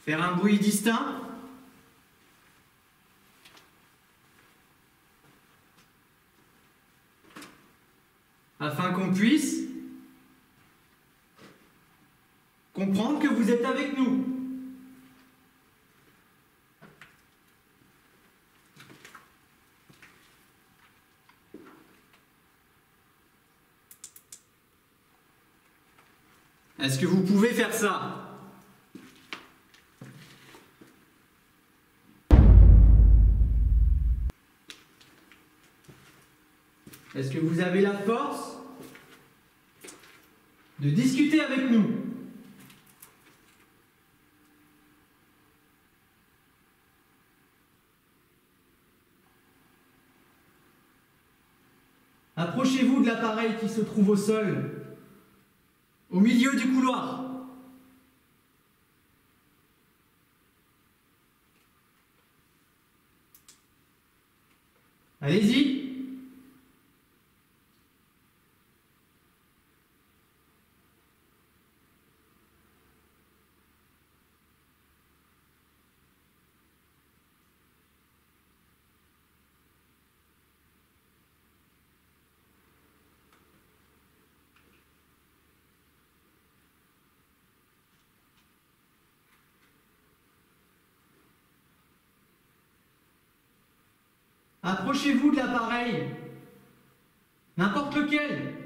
Faire un bruit distinct? Afin qu'on puisse comprendre que vous êtes avec nous. Est-ce que vous pouvez faire ça? Est-ce que vous avez la force de discuter avec nous? Approchez-vous de l'appareil qui se trouve au sol, au milieu du couloir. Allez-y. Approchez-vous de l'appareil, n'importe lequel.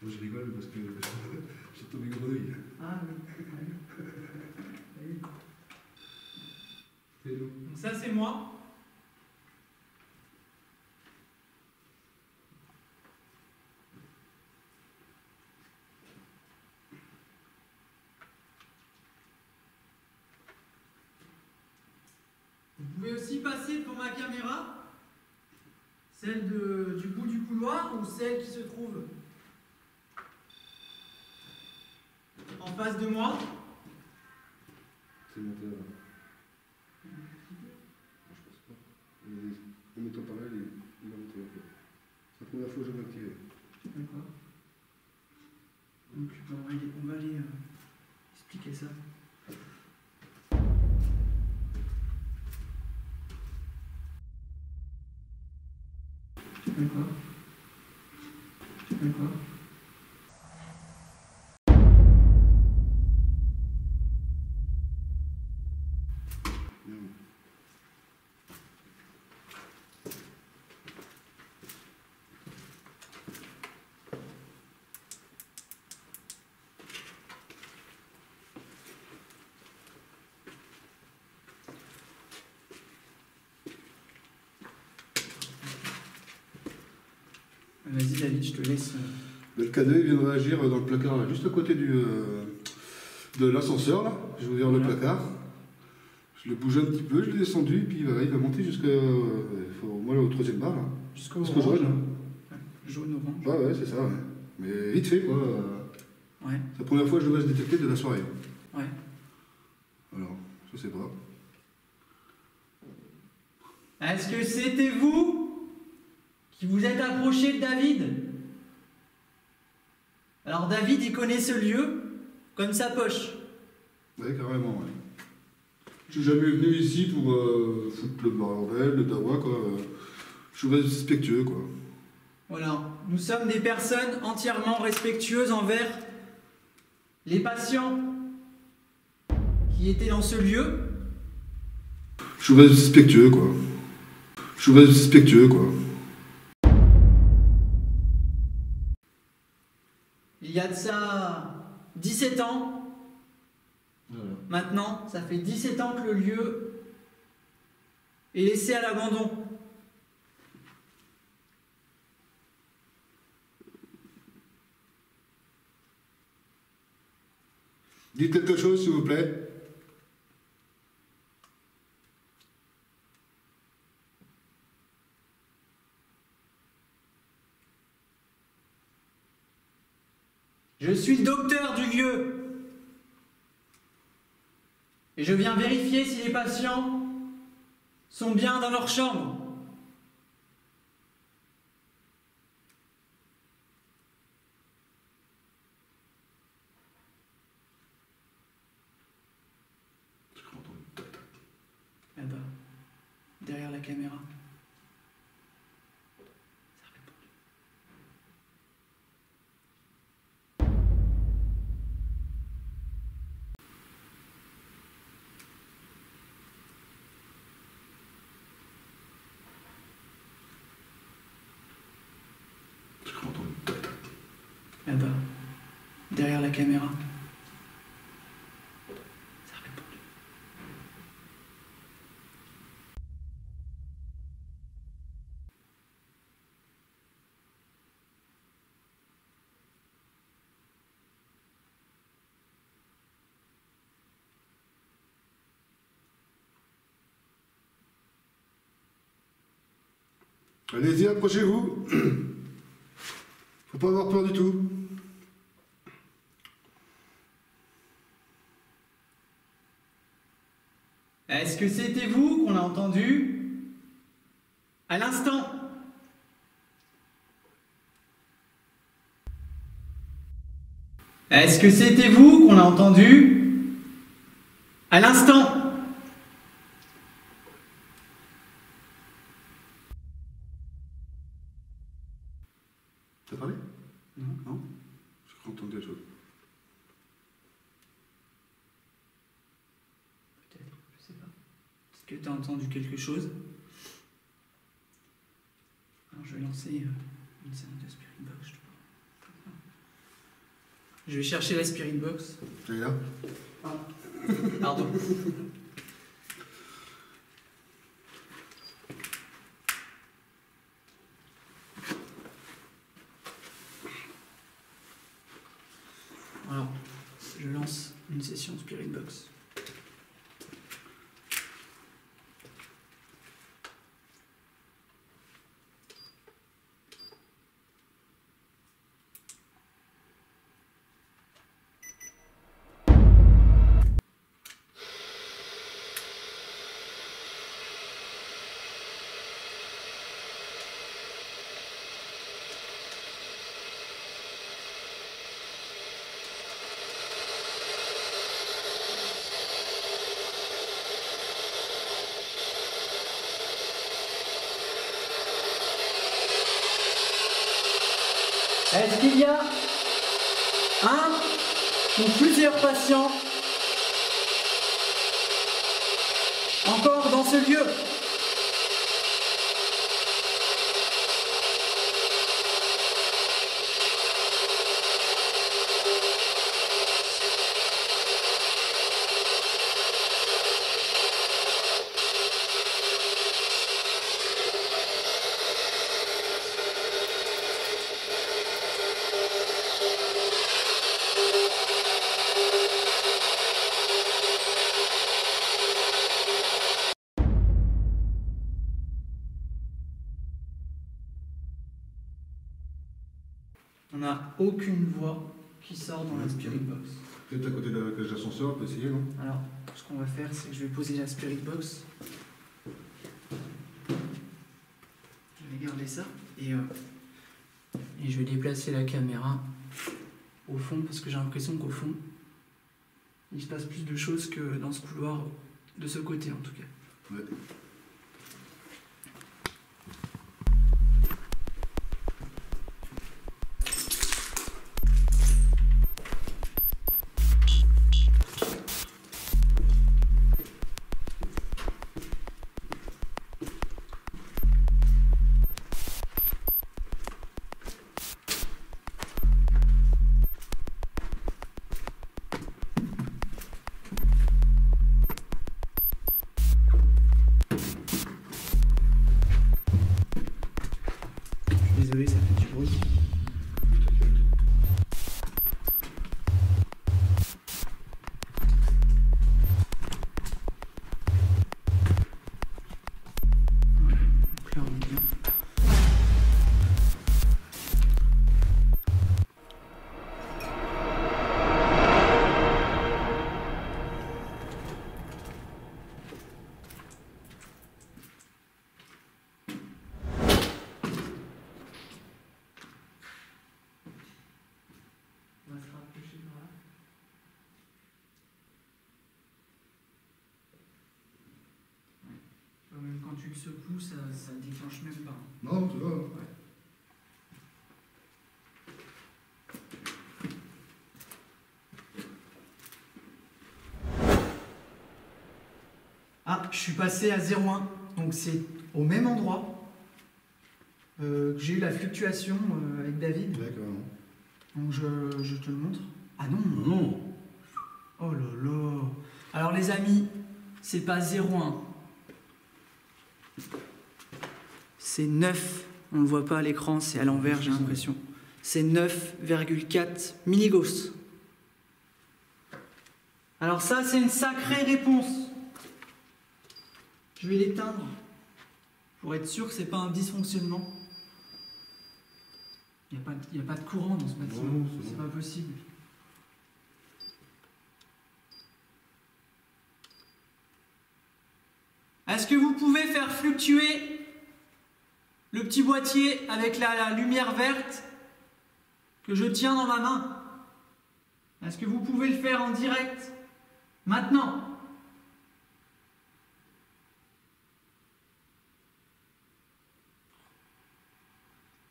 Moi je rigole parce que j'ai tombé grenouille. Ah oui. C'est nous. Donc ça c'est moi. Vous pouvez aussi passer devant ma caméra, celle du bout du couloir ou celle qui se trouve en face de moi. supplémentaire. Non, je pense pas. En mettant par là, il va monter un peu. C'est la première fois que je vais l'activer. D'accord. Donc on va aller expliquer ça. D'accord. D'accord. Vas-y David, je te laisse. Le cadet vient de réagir dans le placard, là, juste à côté de l'ascenseur. Là. J'ai ouvert le placard. Je l'ai bougé un petit peu, je l'ai descendu, et puis il va monter jusqu'à au moins au troisième bar. Là. Jusqu'au jaune. Jaune-orange. Ah ouais, c'est ça, ouais. Mais vite fait, quoi. Ouais. C'est la première fois que je vais se détecter de la soirée. Ouais. Alors, je sais pas. Est-ce que c'était vous qui vous êtes approché de David? Alors David, il connaît ce lieu comme sa poche. Ouais, carrément, ouais. Je suis jamais venu ici pour foutre le bordel, le dawa, quoi. Je suis respectueux, quoi. Voilà, nous sommes des personnes entièrement respectueuses envers les patients qui étaient dans ce lieu. Je suis respectueux, quoi. Je suis respectueux, quoi. Il y a de ça 17 ans. Voilà. Maintenant, ça fait 17 ans que le lieu est laissé à l'abandon. Dites quelque chose, s'il vous plaît. Je suis le docteur du lieu. Et je viens vérifier si les patients sont bien dans leur chambre. Là-bas, derrière la caméra. Ça a répondu. Là-bas, derrière la caméra. Ça a répondu. Allez-y, approchez-vous. Faut pas avoir peur du tout. Est-ce que c'était vous qu'on a entendu à l'instant? Est-ce que c'était vous qu'on a entendu à l'instant? T'as parlé? Non. Non? J'ai cru entendre quelque chose. Peut-être, je sais pas. Est-ce que tu as entendu quelque chose? Alors je vais lancer une séance de Spirit Box. Je vais chercher la Spirit Box. Elle est là? Ah. Pardon. Alors, je lance une session Spirit Box. Est-ce qu'il y a un ou plusieurs patients encore dans ce lieu? On n'a aucune voix qui sort dans la spirit box. Peut-être à côté de la cage d'ascenseur, on peut essayer, non? Alors, ce qu'on va faire, c'est que je vais poser la spirit box. Je vais garder ça et je vais déplacer la caméra au fond parce que j'ai l'impression qu'au fond, il se passe plus de choses que dans ce couloir, de ce côté en tout cas. Ouais. Désolé, ça fait du bruit. Donc là, on est bien. On va se rapprocher par là. Ouais. Tu vois, même quand tu le secoues, ça déclenche même pas. Non, tu vois. Ouais. Ah, je suis passé à 0,1, donc c'est au même endroit que j'ai eu la fluctuation avec David. D'accord. Donc je te le montre. Ah non. Non. Oh là là. Alors les amis, c'est pas 0,1. C'est 9. On ne le voit pas à l'écran, c'est à l'envers, j'ai l'impression. C'est 9,4 milligauss. Alors ça, c'est une sacrée réponse. Je vais l'éteindre pour être sûr que c'est pas un dysfonctionnement. Il n'y a pas de courant dans ce bâtiment. Non, c'est pas possible. Est-ce que vous pouvez faire fluctuer le petit boîtier avec la lumière verte que je tiens dans ma main? Est-ce que vous pouvez le faire en direct maintenant?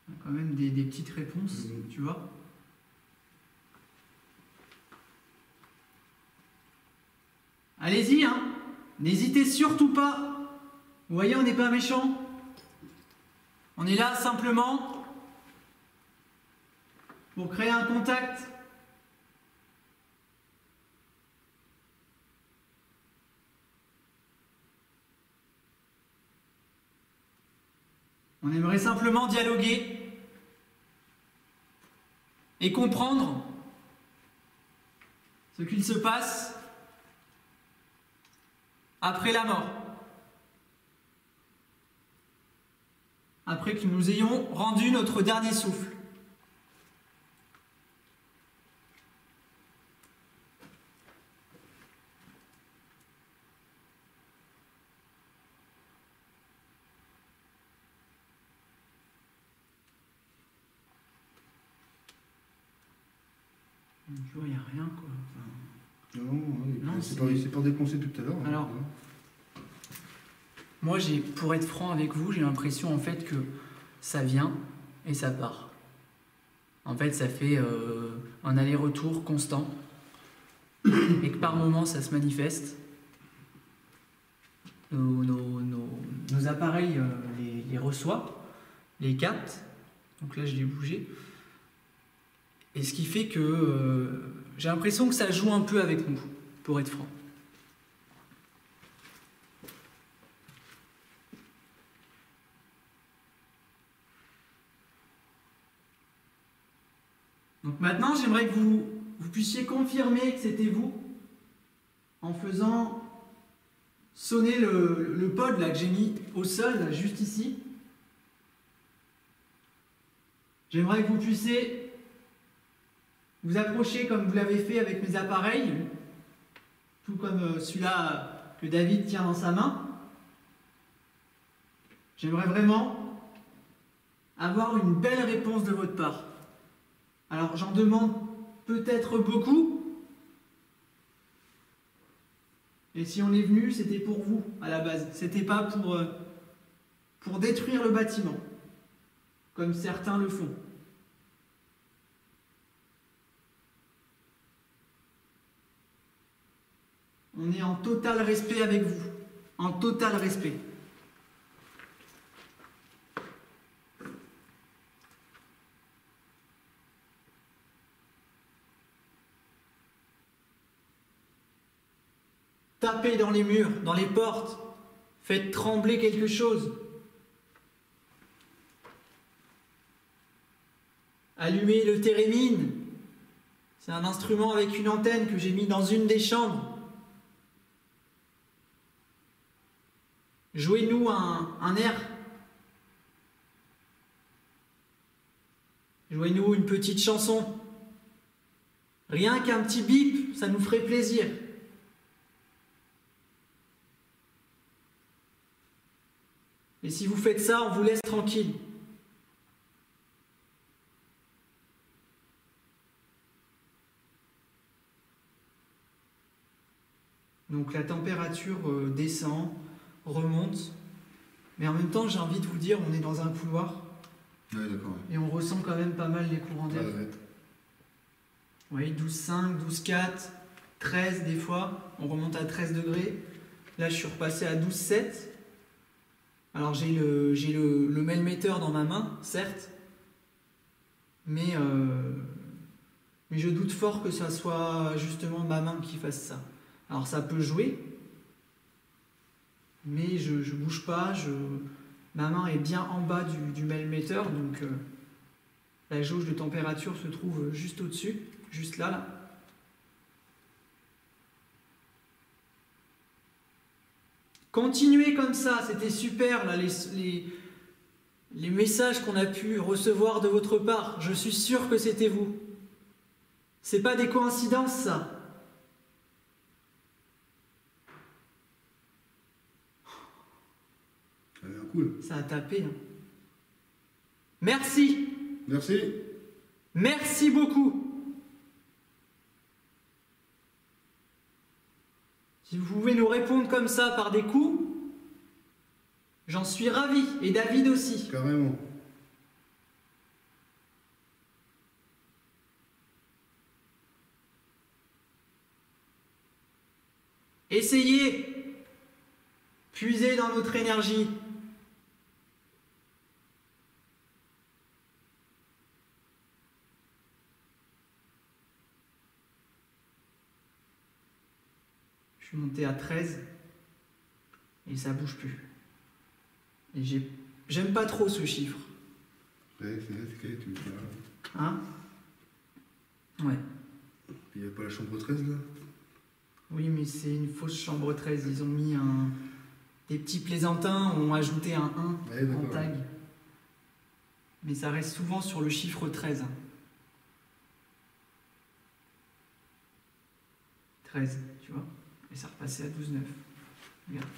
Il y a quand même des petites réponses, tu vois. Allez-y, hein. N'hésitez surtout pas. Vous voyez, on n'est pas méchant. On est là simplement pour créer un contact. On aimerait simplement dialoguer et comprendre ce qu'il se passe après la mort. Après que nous ayons rendu notre dernier souffle. Tu vois, il n'y a rien, quoi. Enfin... Non, c'est pas déconcé tout à l'heure. Alors, moi, pour être franc avec vous, j'ai l'impression en fait que ça vient et ça part. En fait, ça fait un aller-retour constant et que par moment, ça se manifeste. Nos appareils les reçoivent, les captent. Donc là, je l'ai bougé. Et ce qui fait que j'ai l'impression que ça joue un peu avec nous, pour être franc. Donc maintenant, j'aimerais que vous puissiez confirmer que c'était vous en faisant sonner le pod là, que j'ai mis au sol, là, juste ici. J'aimerais que vous puissiez vous approcher comme vous l'avez fait avec mes appareils, tout comme celui-là que David tient dans sa main. J'aimerais vraiment avoir une belle réponse de votre part. Alors j'en demande peut-être beaucoup. Et si on est venu, c'était pour vous à la base. C'était pas pour détruire le bâtiment, comme certains le font. On est en total respect avec vous. En total respect. Tapez dans les murs, dans les portes. Faites trembler quelque chose. Allumez le térémine. C'est un instrument avec une antenne que j'ai mis dans une des chambres. Jouez-nous un air. Jouez-nous une petite chanson. Rien qu'un petit bip, ça nous ferait plaisir. Et si vous faites ça, on vous laisse tranquille. Donc la température descend, remonte. Mais en même temps, j'ai envie de vous dire, on est dans un couloir. Ouais, d'accord. Et on ressent quand même pas mal les courants d'air. Ouais. Vous voyez, 12,5, 12,4, 13 des fois. On remonte à 13 degrés. Là, je suis repassé à 12,7. Alors j'ai le melmetteur dans ma main, certes, mais je doute fort que ça soit justement ma main qui fasse ça. Alors ça peut jouer, mais je bouge pas, ma main est bien en bas du melmetteur, donc la jauge de température se trouve juste au-dessus, juste là. Continuez comme ça, c'était super là, les messages qu'on a pu recevoir de votre part. Je suis sûr que c'était vous. C'est pas des coïncidences ça. Ça a l'air cool. Ça a tapé. Hein. Merci. Merci. Merci beaucoup. Si vous pouvez nous répondre comme ça par des coups, j'en suis ravi. Et David aussi. Carrément. Essayez. Puisez dans notre énergie. Je suis monté à 13 et ça bouge plus. Et j'aime pas trop ce chiffre. Ouais, c'est quel, tu me diras. Hein? Ouais. Il n'y a pas la chambre 13 là? Oui, mais c'est une fausse chambre 13. Ils ont mis des petits plaisantins, ont ajouté un 1 ouais, en tag. Mais ça reste souvent sur le chiffre 13. 13, tu vois? Et ça repassait à 12,9. Regarde.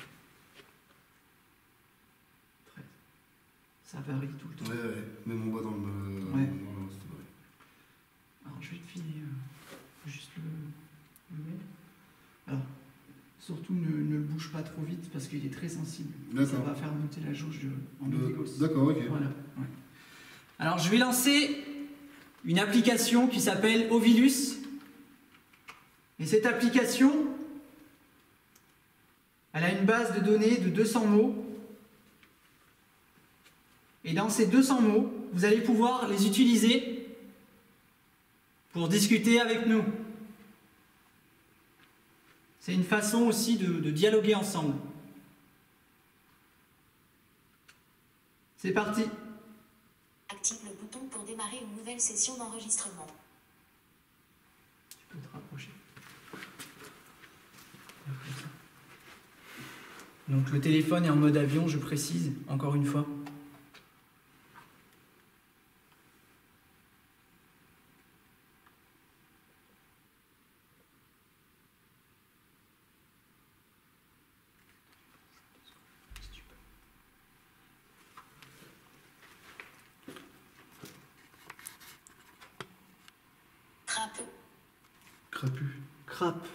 13. Ça varie tout le temps. Ouais. Même en bas dans le... Ouais. C'est vrai. Alors, je vais te filer juste le mail. Alors, surtout ne le bouge pas trop vite parce qu'il est très sensible. Ça va faire monter la jauge en Bigos. D'accord, ok. Voilà. Ouais. Alors, je vais lancer une application qui s'appelle Ovilus. Et cette application, elle a une base de données de 200 mots. Et dans ces 200 mots, vous allez pouvoir les utiliser pour discuter avec nous. C'est une façon aussi de dialoguer ensemble. C'est parti. Active le bouton pour démarrer une nouvelle session d'enregistrement. Tu peux te rapprocher. Donc le téléphone est en mode avion, je précise, encore une fois. Crape. Crapu. Crape.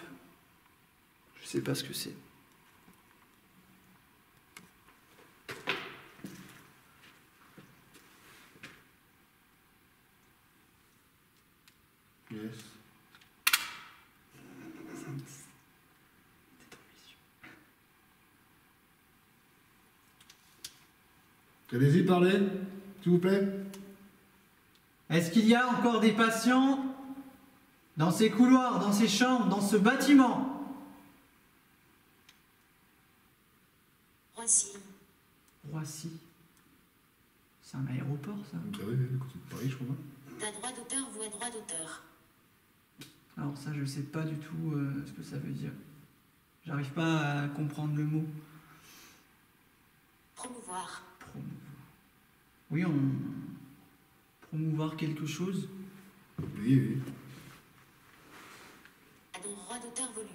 Je sais pas ce que c'est. Yes. Allez-y, parlez, s'il vous plaît. Est-ce qu'il y a encore des patients dans ces couloirs, dans ces chambres, dans ce bâtiment? Roissy. Roissy. C'est un aéroport, ça? Ah oui, oui, côté de Paris, je crois. T'as droit d'auteur ou à droit d'auteur? Alors ça, je sais pas du tout ce que ça veut dire. J'arrive pas à comprendre le mot. Promouvoir. Promouvoir. Oui, promouvoir quelque chose. Oui, oui. À droit d'auteur volume.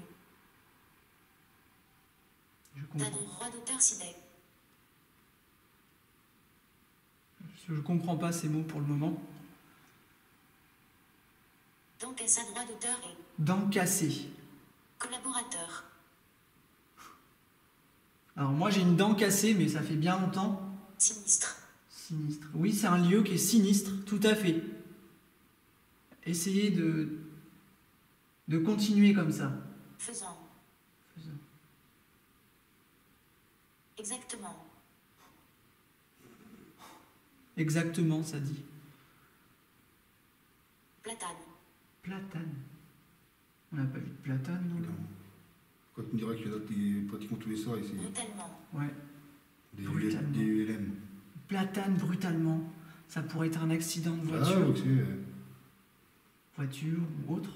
Je T'as comprends. droit d'auteur SIDEC. Je comprends pas ces mots pour le moment. Donc à sa droit d'auteur et Dents cassées. collaborateur. Alors moi j'ai une dent cassée, mais ça fait bien longtemps. Sinistre. Sinistre. Oui, c'est un lieu qui est sinistre, tout à fait. Essayez de continuer comme ça. Faisant. Exactement. Exactement, ça dit. Platane. Platane. On n'a pas vu de platane, non? Non. Quand tu me diras qu'il y en a pratiquement tous les soirs ici. Brutalement. Ouais. Des Brutalement. ULM. Platane brutalement. Ça pourrait être un accident de Ah, voiture. ok. Voiture ou autre.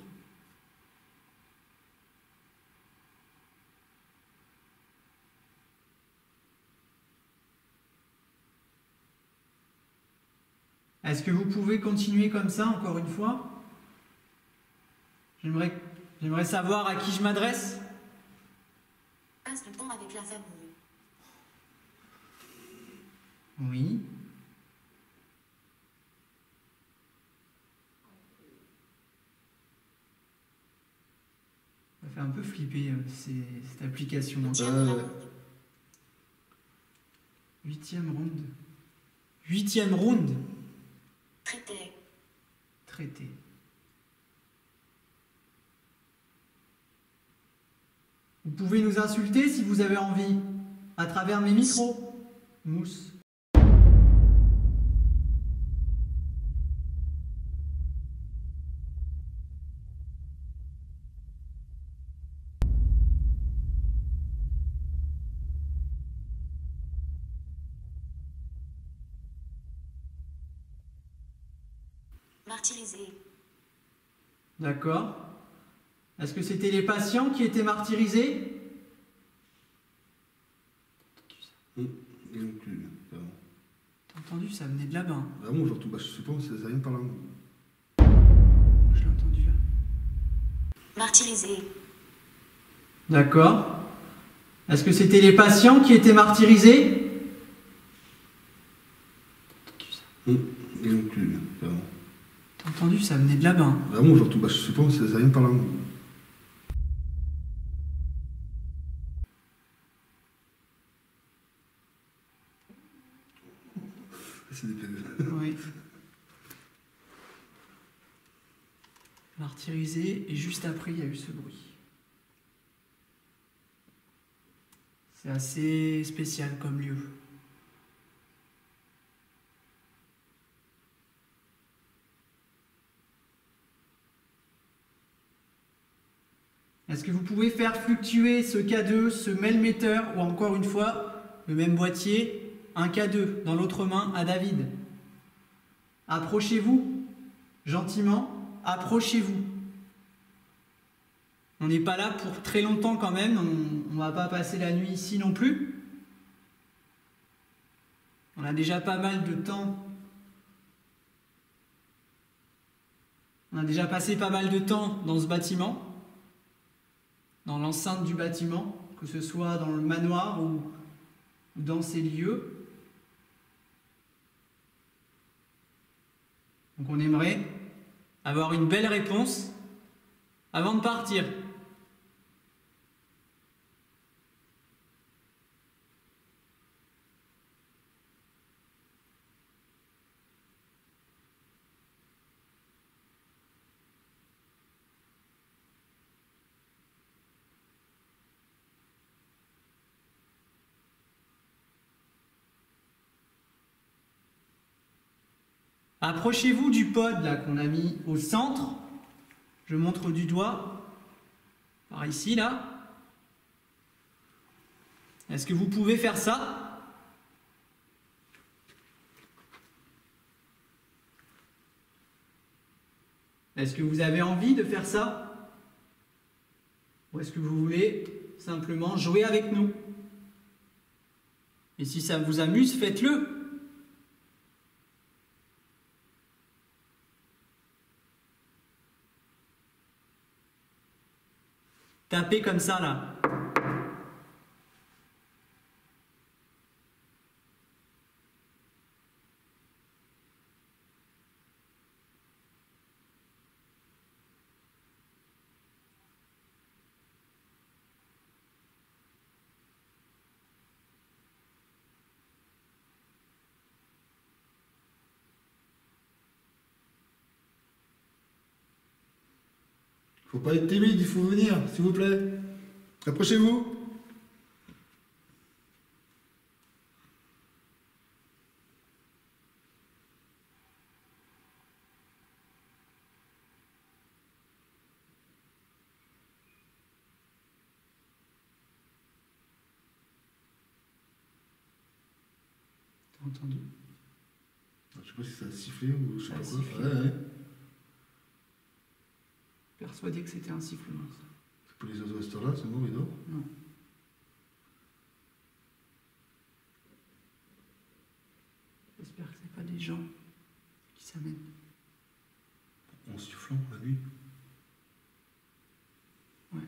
Est-ce que vous pouvez continuer comme ça, encore une fois? J'aimerais savoir à qui je m'adresse. Passe le temps avec la famille. Oui. Ça fait un peu flipper cette application. Huitième round. 8e round. 8e round. Traité. Traité. Vous pouvez nous insulter si vous avez envie, à travers mes micros. Mousse. Martyrisé. D'accord. Est-ce que c'était les patients qui étaient martyrisés? Et donc, vraiment. T'as entendu, ça venait de là-bas. Vraiment, genre, je sais pas, ça vient par là. Je l'ai entendu là. Martyrisé. D'accord. Est-ce que c'était les patients qui étaient martyrisés? Et donc, vraiment. T'as entendu, ça venait de là-bas. Vraiment, genre, je sais pas, ça vient par là. C'est des pédales. Oui. martyrisé, et juste après il y a eu ce bruit. C'est assez spécial comme lieu. Est-ce que vous pouvez faire fluctuer ce K2, ce mailmetteur, ou encore une fois, le même boîtier, un K2 dans l'autre main à David? Approchez-vous, gentiment, approchez-vous. On n'est pas là pour très longtemps quand même, on ne va pas passer la nuit ici non plus. On a déjà pas mal de temps. On a déjà passé pas mal de temps dans ce bâtiment, dans l'enceinte du bâtiment, que ce soit dans le manoir ou dans ces lieux. Donc on aimerait avoir une belle réponse avant de partir. Approchez-vous du pod là qu'on a mis au centre. Je montre du doigt. Par ici là. Est-ce que vous pouvez faire ça? Est-ce que vous avez envie de faire ça? Ou est-ce que vous voulez simplement jouer avec nous? Et si ça vous amuse, faites-le. Tapez comme ça là. Faut pas être timide, il faut venir, s'il vous plaît. Approchez-vous. T'as entendu? Je sais pas si ça a sifflé ou je sais Ça a pas quoi. sifflé. Ouais. Persuadé que c'était un sifflement. Ça. C'est pas les oiseaux à cette heure-là, c'est bon, il dort. Non. J'espère que c'est pas des gens qui s'amènent. En sifflant la nuit. Ouais.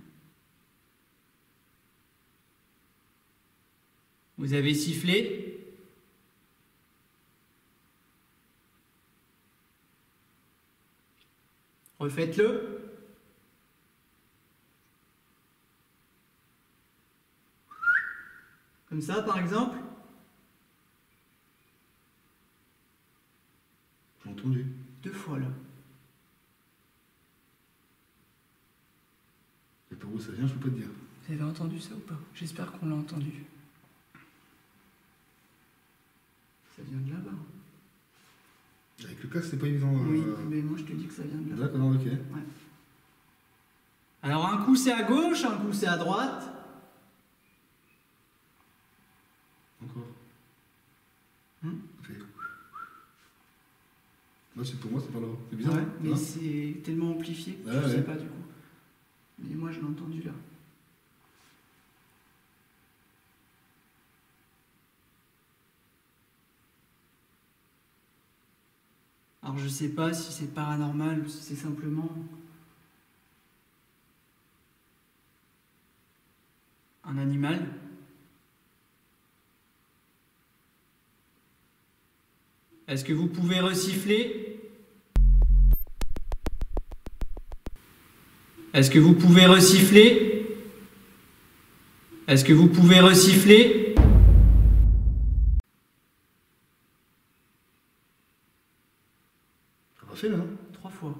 Vous avez sifflé. Refaites-le. Comme ça, par exemple. J'ai entendu. 2 fois, là. Et par où ça vient, je peux pas te dire. Vous avez entendu ça ou pas? J'espère qu'on l'a entendu. Ça vient de là-bas. Avec le casque, c'est pas évident. Oui, mais moi, je te dis que ça vient de là. D'accord, ok. Ouais. Alors, un coup, c'est à gauche, un coup, c'est à droite. Encore. Ok. Là, c'est pour moi, c'est pas là-haut. C'est bizarre. Ouais, hein, mais c'est tellement amplifié que je sais pas du coup. Mais moi, je l'ai entendu là. Alors, je sais pas si c'est paranormal ou si c'est simplement un animal. Est-ce que vous pouvez resiffler? Est-ce que vous pouvez resiffler? Est-ce que vous pouvez resiffler? Ça va fait là, hein? 3 fois.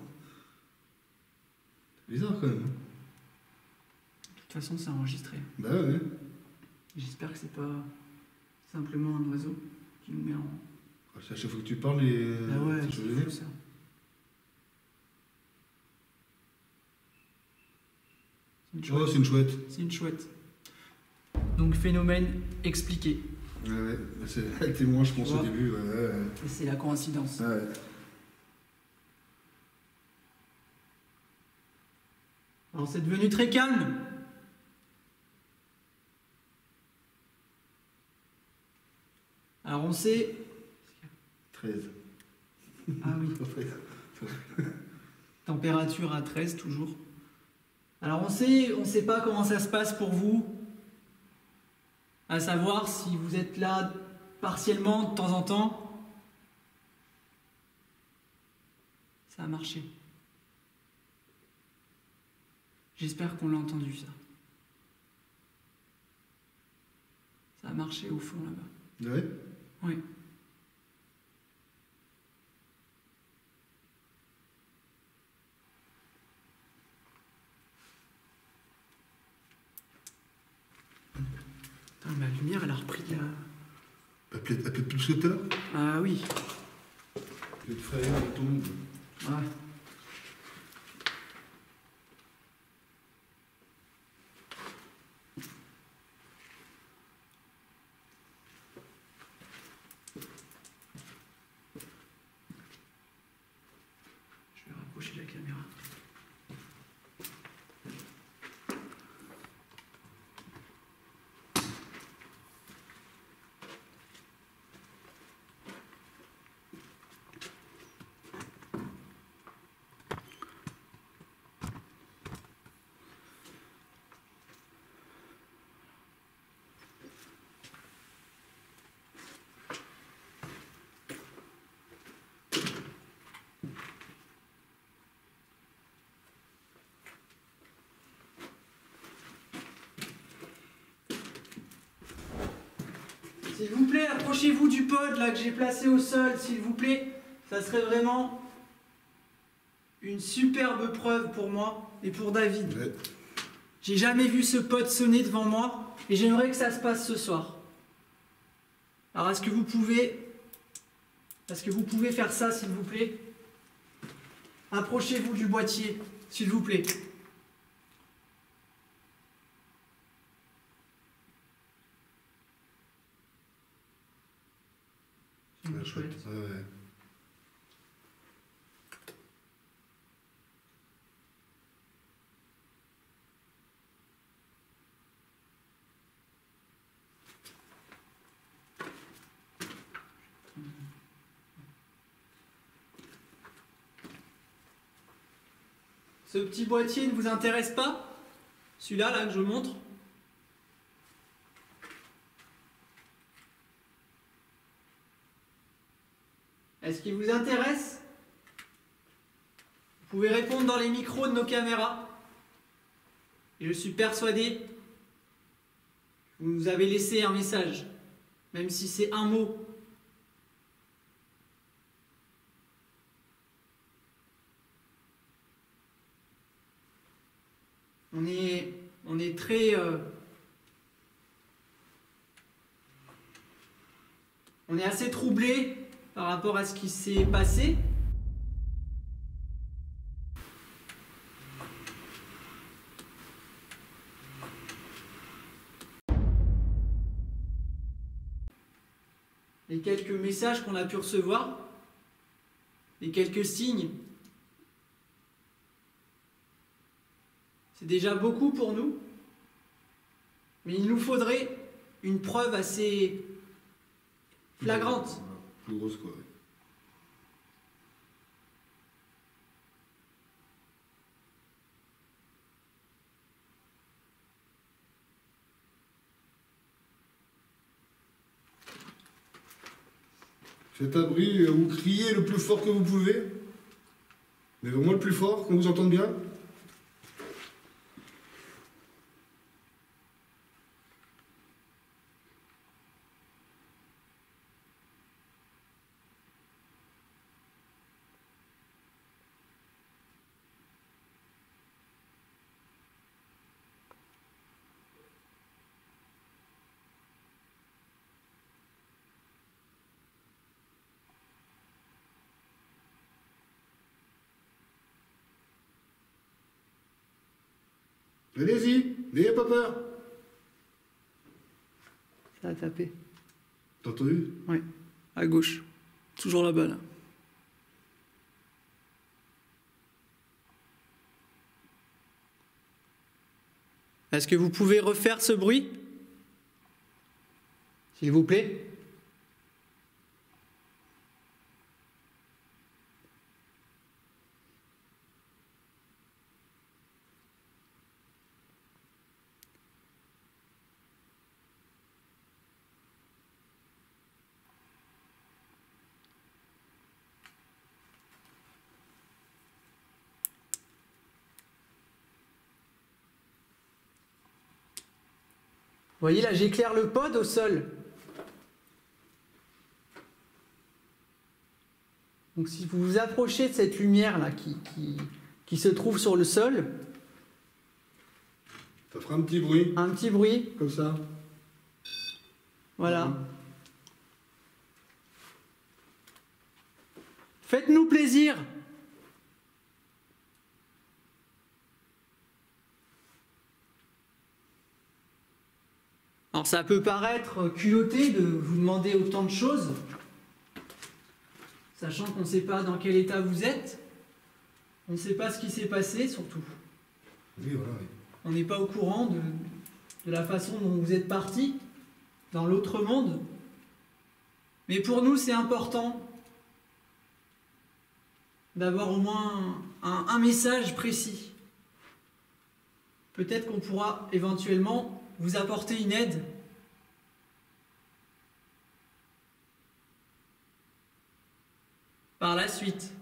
Bizarre quand même. De toute façon, c'est enregistré. Bah ouais. J'espère que c'est pas simplement un oiseau qui nous met en... C'est à chaque fois que tu parles et... Ah ouais, c'est c'est changé. fou ça. Oh, c'est une chouette. C'est une chouette. Donc phénomène expliqué. Ouais, c'est avec témoin, je pense, Ouais. au début. Ouais. Et c'est la coïncidence. Ouais. Alors c'est devenu très calme. Alors on sait... 13. Ah oui, température à 13 toujours. Alors on sait pas comment ça se passe pour vous. À savoir si vous êtes là partiellement de temps en temps. Ça a marché. J'espère qu'on l'a entendu ça. Ça a marché au fond là-bas. Ouais. Oui. Putain, ma lumière elle a repris de la... Peut-être plus que tout à l'heure. Ah oui. Le frère avec ton monde. Ouais. Je vais rapprocher la caméra. S'il vous plaît, approchez-vous du pod là que j'ai placé au sol, s'il vous plaît. Ça serait vraiment une superbe preuve pour moi et pour David. Ouais. J'ai jamais vu ce pod sonner devant moi et j'aimerais que ça se passe ce soir. Alors est-ce que vous pouvez faire ça, s'il vous plaît? Approchez-vous du boîtier, s'il vous plaît. Ouais, Chouette. Ouais. Ce petit boîtier ne vous intéresse pas? Celui-là, là, que je vous montre? Est-ce qu'il vous intéresse? Vous pouvez répondre dans les micros de nos caméras. Et je suis persuadé que vous nous avez laissé un message, même si c'est un mot. On est très... on est assez troublé par rapport à ce qui s'est passé. Les quelques messages qu'on a pu recevoir, les quelques signes, c'est déjà beaucoup pour nous, mais il nous faudrait une preuve assez flagrante. Voilà. Plus grosse, quoi. Faites un bruit ou criez le plus fort que vous pouvez. Mais vraiment le plus fort, qu'on vous entende bien. Allez-y, n'ayez pas peur. Ça a tapé. T'as entendu? Oui. À gauche. Toujours là-bas, là. Est-ce que vous pouvez refaire ce bruit? S'il vous plaît? Vous voyez là, j'éclaire le pod au sol. Donc si vous vous approchez de cette lumière là qui se trouve sur le sol, Ça fera un petit bruit, un petit bruit, comme ça. voilà. Faites-nous plaisir. Alors ça peut paraître culotté de vous demander autant de choses, sachant qu'on ne sait pas dans quel état vous êtes, on ne sait pas ce qui s'est passé surtout. Oui, voilà, oui. On n'est pas au courant de la façon dont vous êtes parti dans l'autre monde. Mais pour nous, c'est important d'avoir au moins un message précis. Peut-être qu'on pourra éventuellement vous apporter une aide. Par la suite.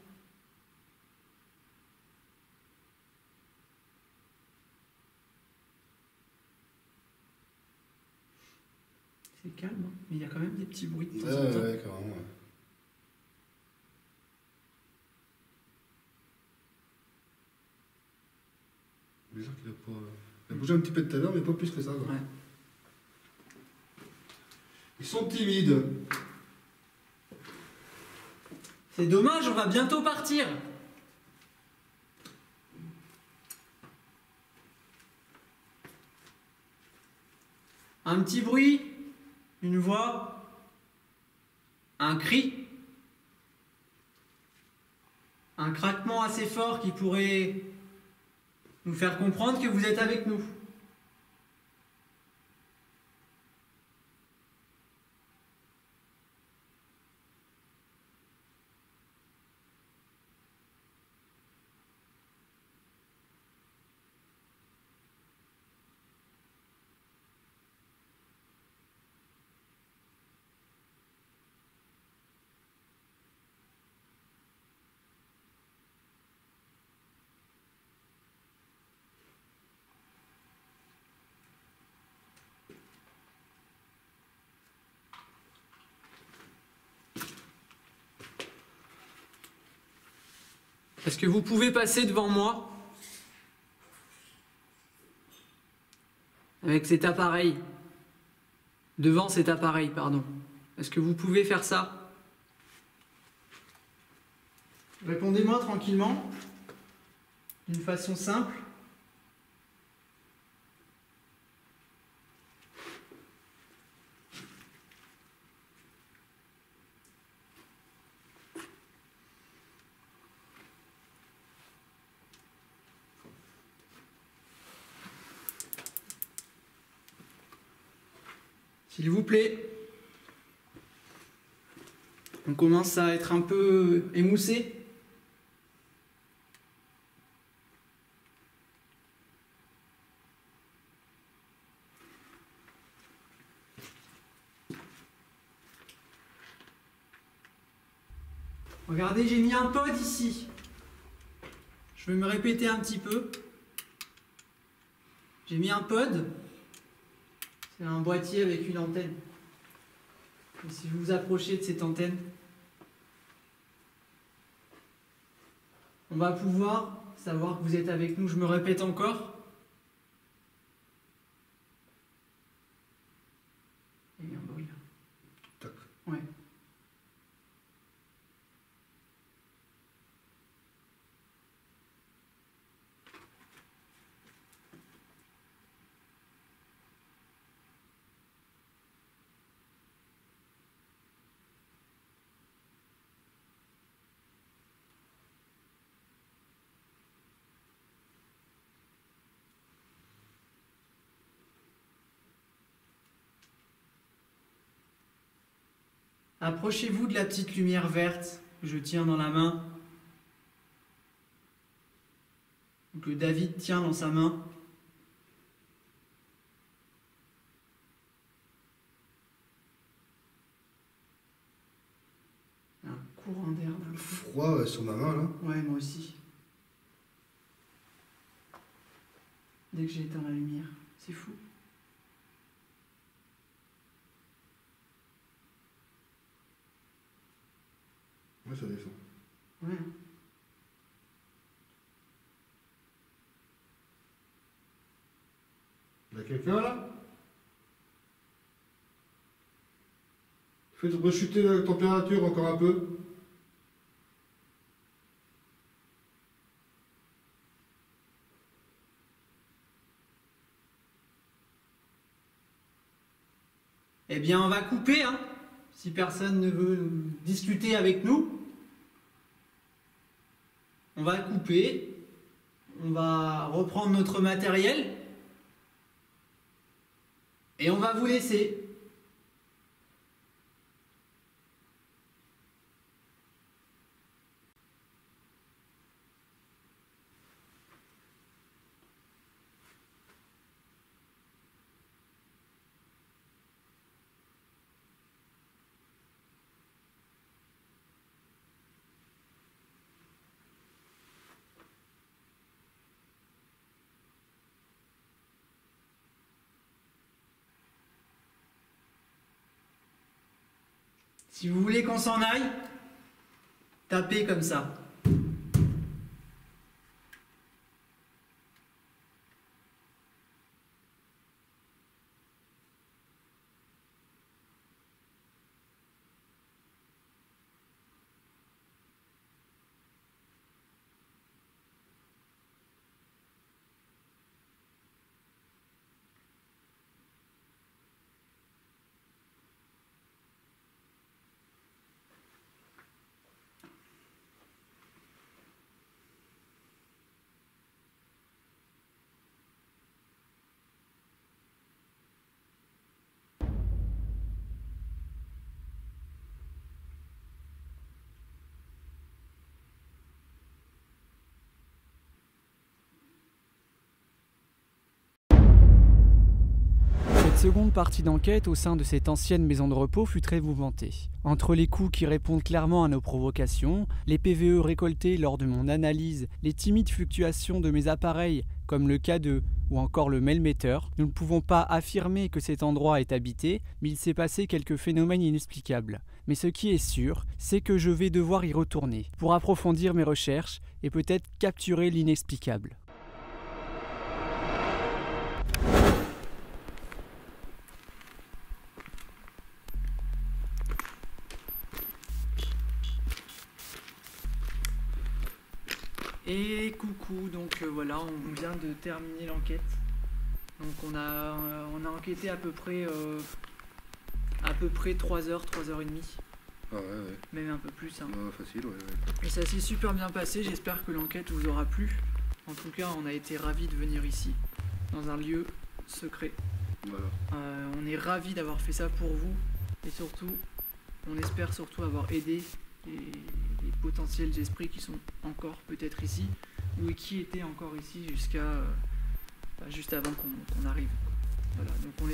C'est calme, hein, mais il y a quand même des petits bruits de temps en temps. Ouais, carrément, ouais. Bizarre qu'il a pas... Il a bougé un petit peu tout à l'heure, mais pas plus que ça. Quoi. Ouais. Ils sont timides. C'est dommage, on va bientôt partir. Un petit bruit, une voix, un cri, un craquement assez fort qui pourrait nous faire comprendre que vous êtes avec nous. Est-ce que vous pouvez passer devant moi avec cet appareil? Devant cet appareil, pardon. Est-ce que vous pouvez faire ça? Répondez-moi tranquillement, d'une façon simple. S'il vous plaît. On commence à être un peu émoussé. Regardez, j'ai mis un pod ici. Je vais me répéter un petit peu. J'ai mis un pod. C'est un boîtier avec une antenne. Et si vous vous approchez de cette antenne, on va pouvoir savoir que vous êtes avec nous. Je me répète encore. Il y a eu un bruit là. Tac. Ouais. Approchez-vous de la petite lumière verte que je tiens dans la main, ou que David tient dans sa main. Un courant d'air d'un coup. Froid sur ma main là. Ouais, moi aussi. Dès que j'ai éteint la lumière, c'est fou. Ouais, ça descend. Ouais. Il y a quelqu'un là? Faites rechuter la température encore un peu. Eh bien, on va couper, hein, si personne ne veut discuter avec nous. On va couper. On va reprendre notre matériel. Et on va vous laisser. Si vous voulez qu'on s'en aille, tapez comme ça. Cette seconde partie d'enquête au sein de cette ancienne maison de repos fut très mouvementée. Entre les coups qui répondent clairement à nos provocations, les PVE récoltés lors de mon analyse, les timides fluctuations de mes appareils comme le K2 ou encore le Melmeter, nous ne pouvons pas affirmer que cet endroit est habité, mais il s'est passé quelques phénomènes inexplicables. Mais ce qui est sûr, c'est que je vais devoir y retourner pour approfondir mes recherches et peut-être capturer l'inexplicable. Et coucou, donc voilà, on vient de terminer l'enquête. Donc on a enquêté à peu près 3 heures, 3h30. Ah ouais. Même un peu plus. Hein. Facile, ouais. Et ça s'est super bien passé, j'espère que l'enquête vous aura plu. En tout cas, on a été ravis de venir ici, dans un lieu secret. Voilà. On est ravis d'avoir fait ça pour vous. Et surtout, on espère surtout avoir aidé les potentiels esprits qui sont encore peut-être ici, ou qui étaient encore ici jusqu'à juste avant qu'on arrive. Voilà, donc on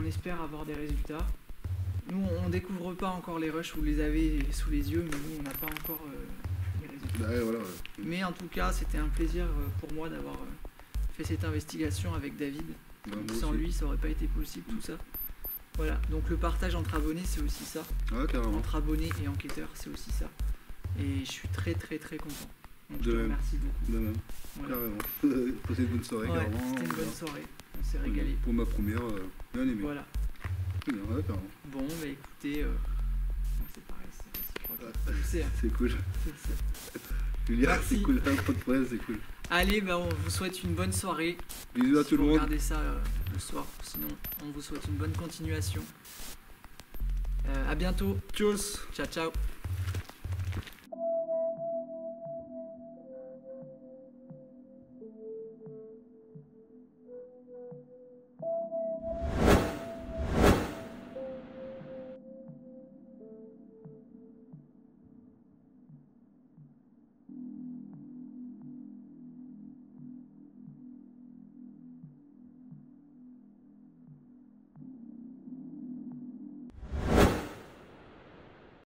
espère avoir des résultats. Nous, on découvre pas encore les rushs, vous les avez sous les yeux, mais nous, on n'a pas encore les résultats. Ouais, voilà. Mais en tout cas, c'était un plaisir pour moi d'avoir fait cette investigation avec David. Sans lui, ça aurait pas été possible tout ça. Voilà, donc le partage entre abonnés, c'est aussi ça. Ouais, carrément. Entre abonnés et enquêteurs, c'est aussi ça. Et je suis très très très content. Donc je De te même. remercie beaucoup. De même. Voilà. Carrément. Passez une bonne soirée, Ouais, carrément. c'était une bonne soirée. On s'est régalé. Pour ma première, bien aimé. Voilà. Bien, ouais, carrément. Bon, bah écoutez, c'est pareil, c'est réciproque. Je le sais, hein. C'est cool. Je le sais. Julia, Merci. c'est cool. Pas de problème, c'est cool. Allez, bah on vous souhaite une bonne soirée. Bisous à Si tout le vous monde. regardez ça le soir, sinon on vous souhaite une bonne continuation. À bientôt. Tchuss. Ciao, ciao.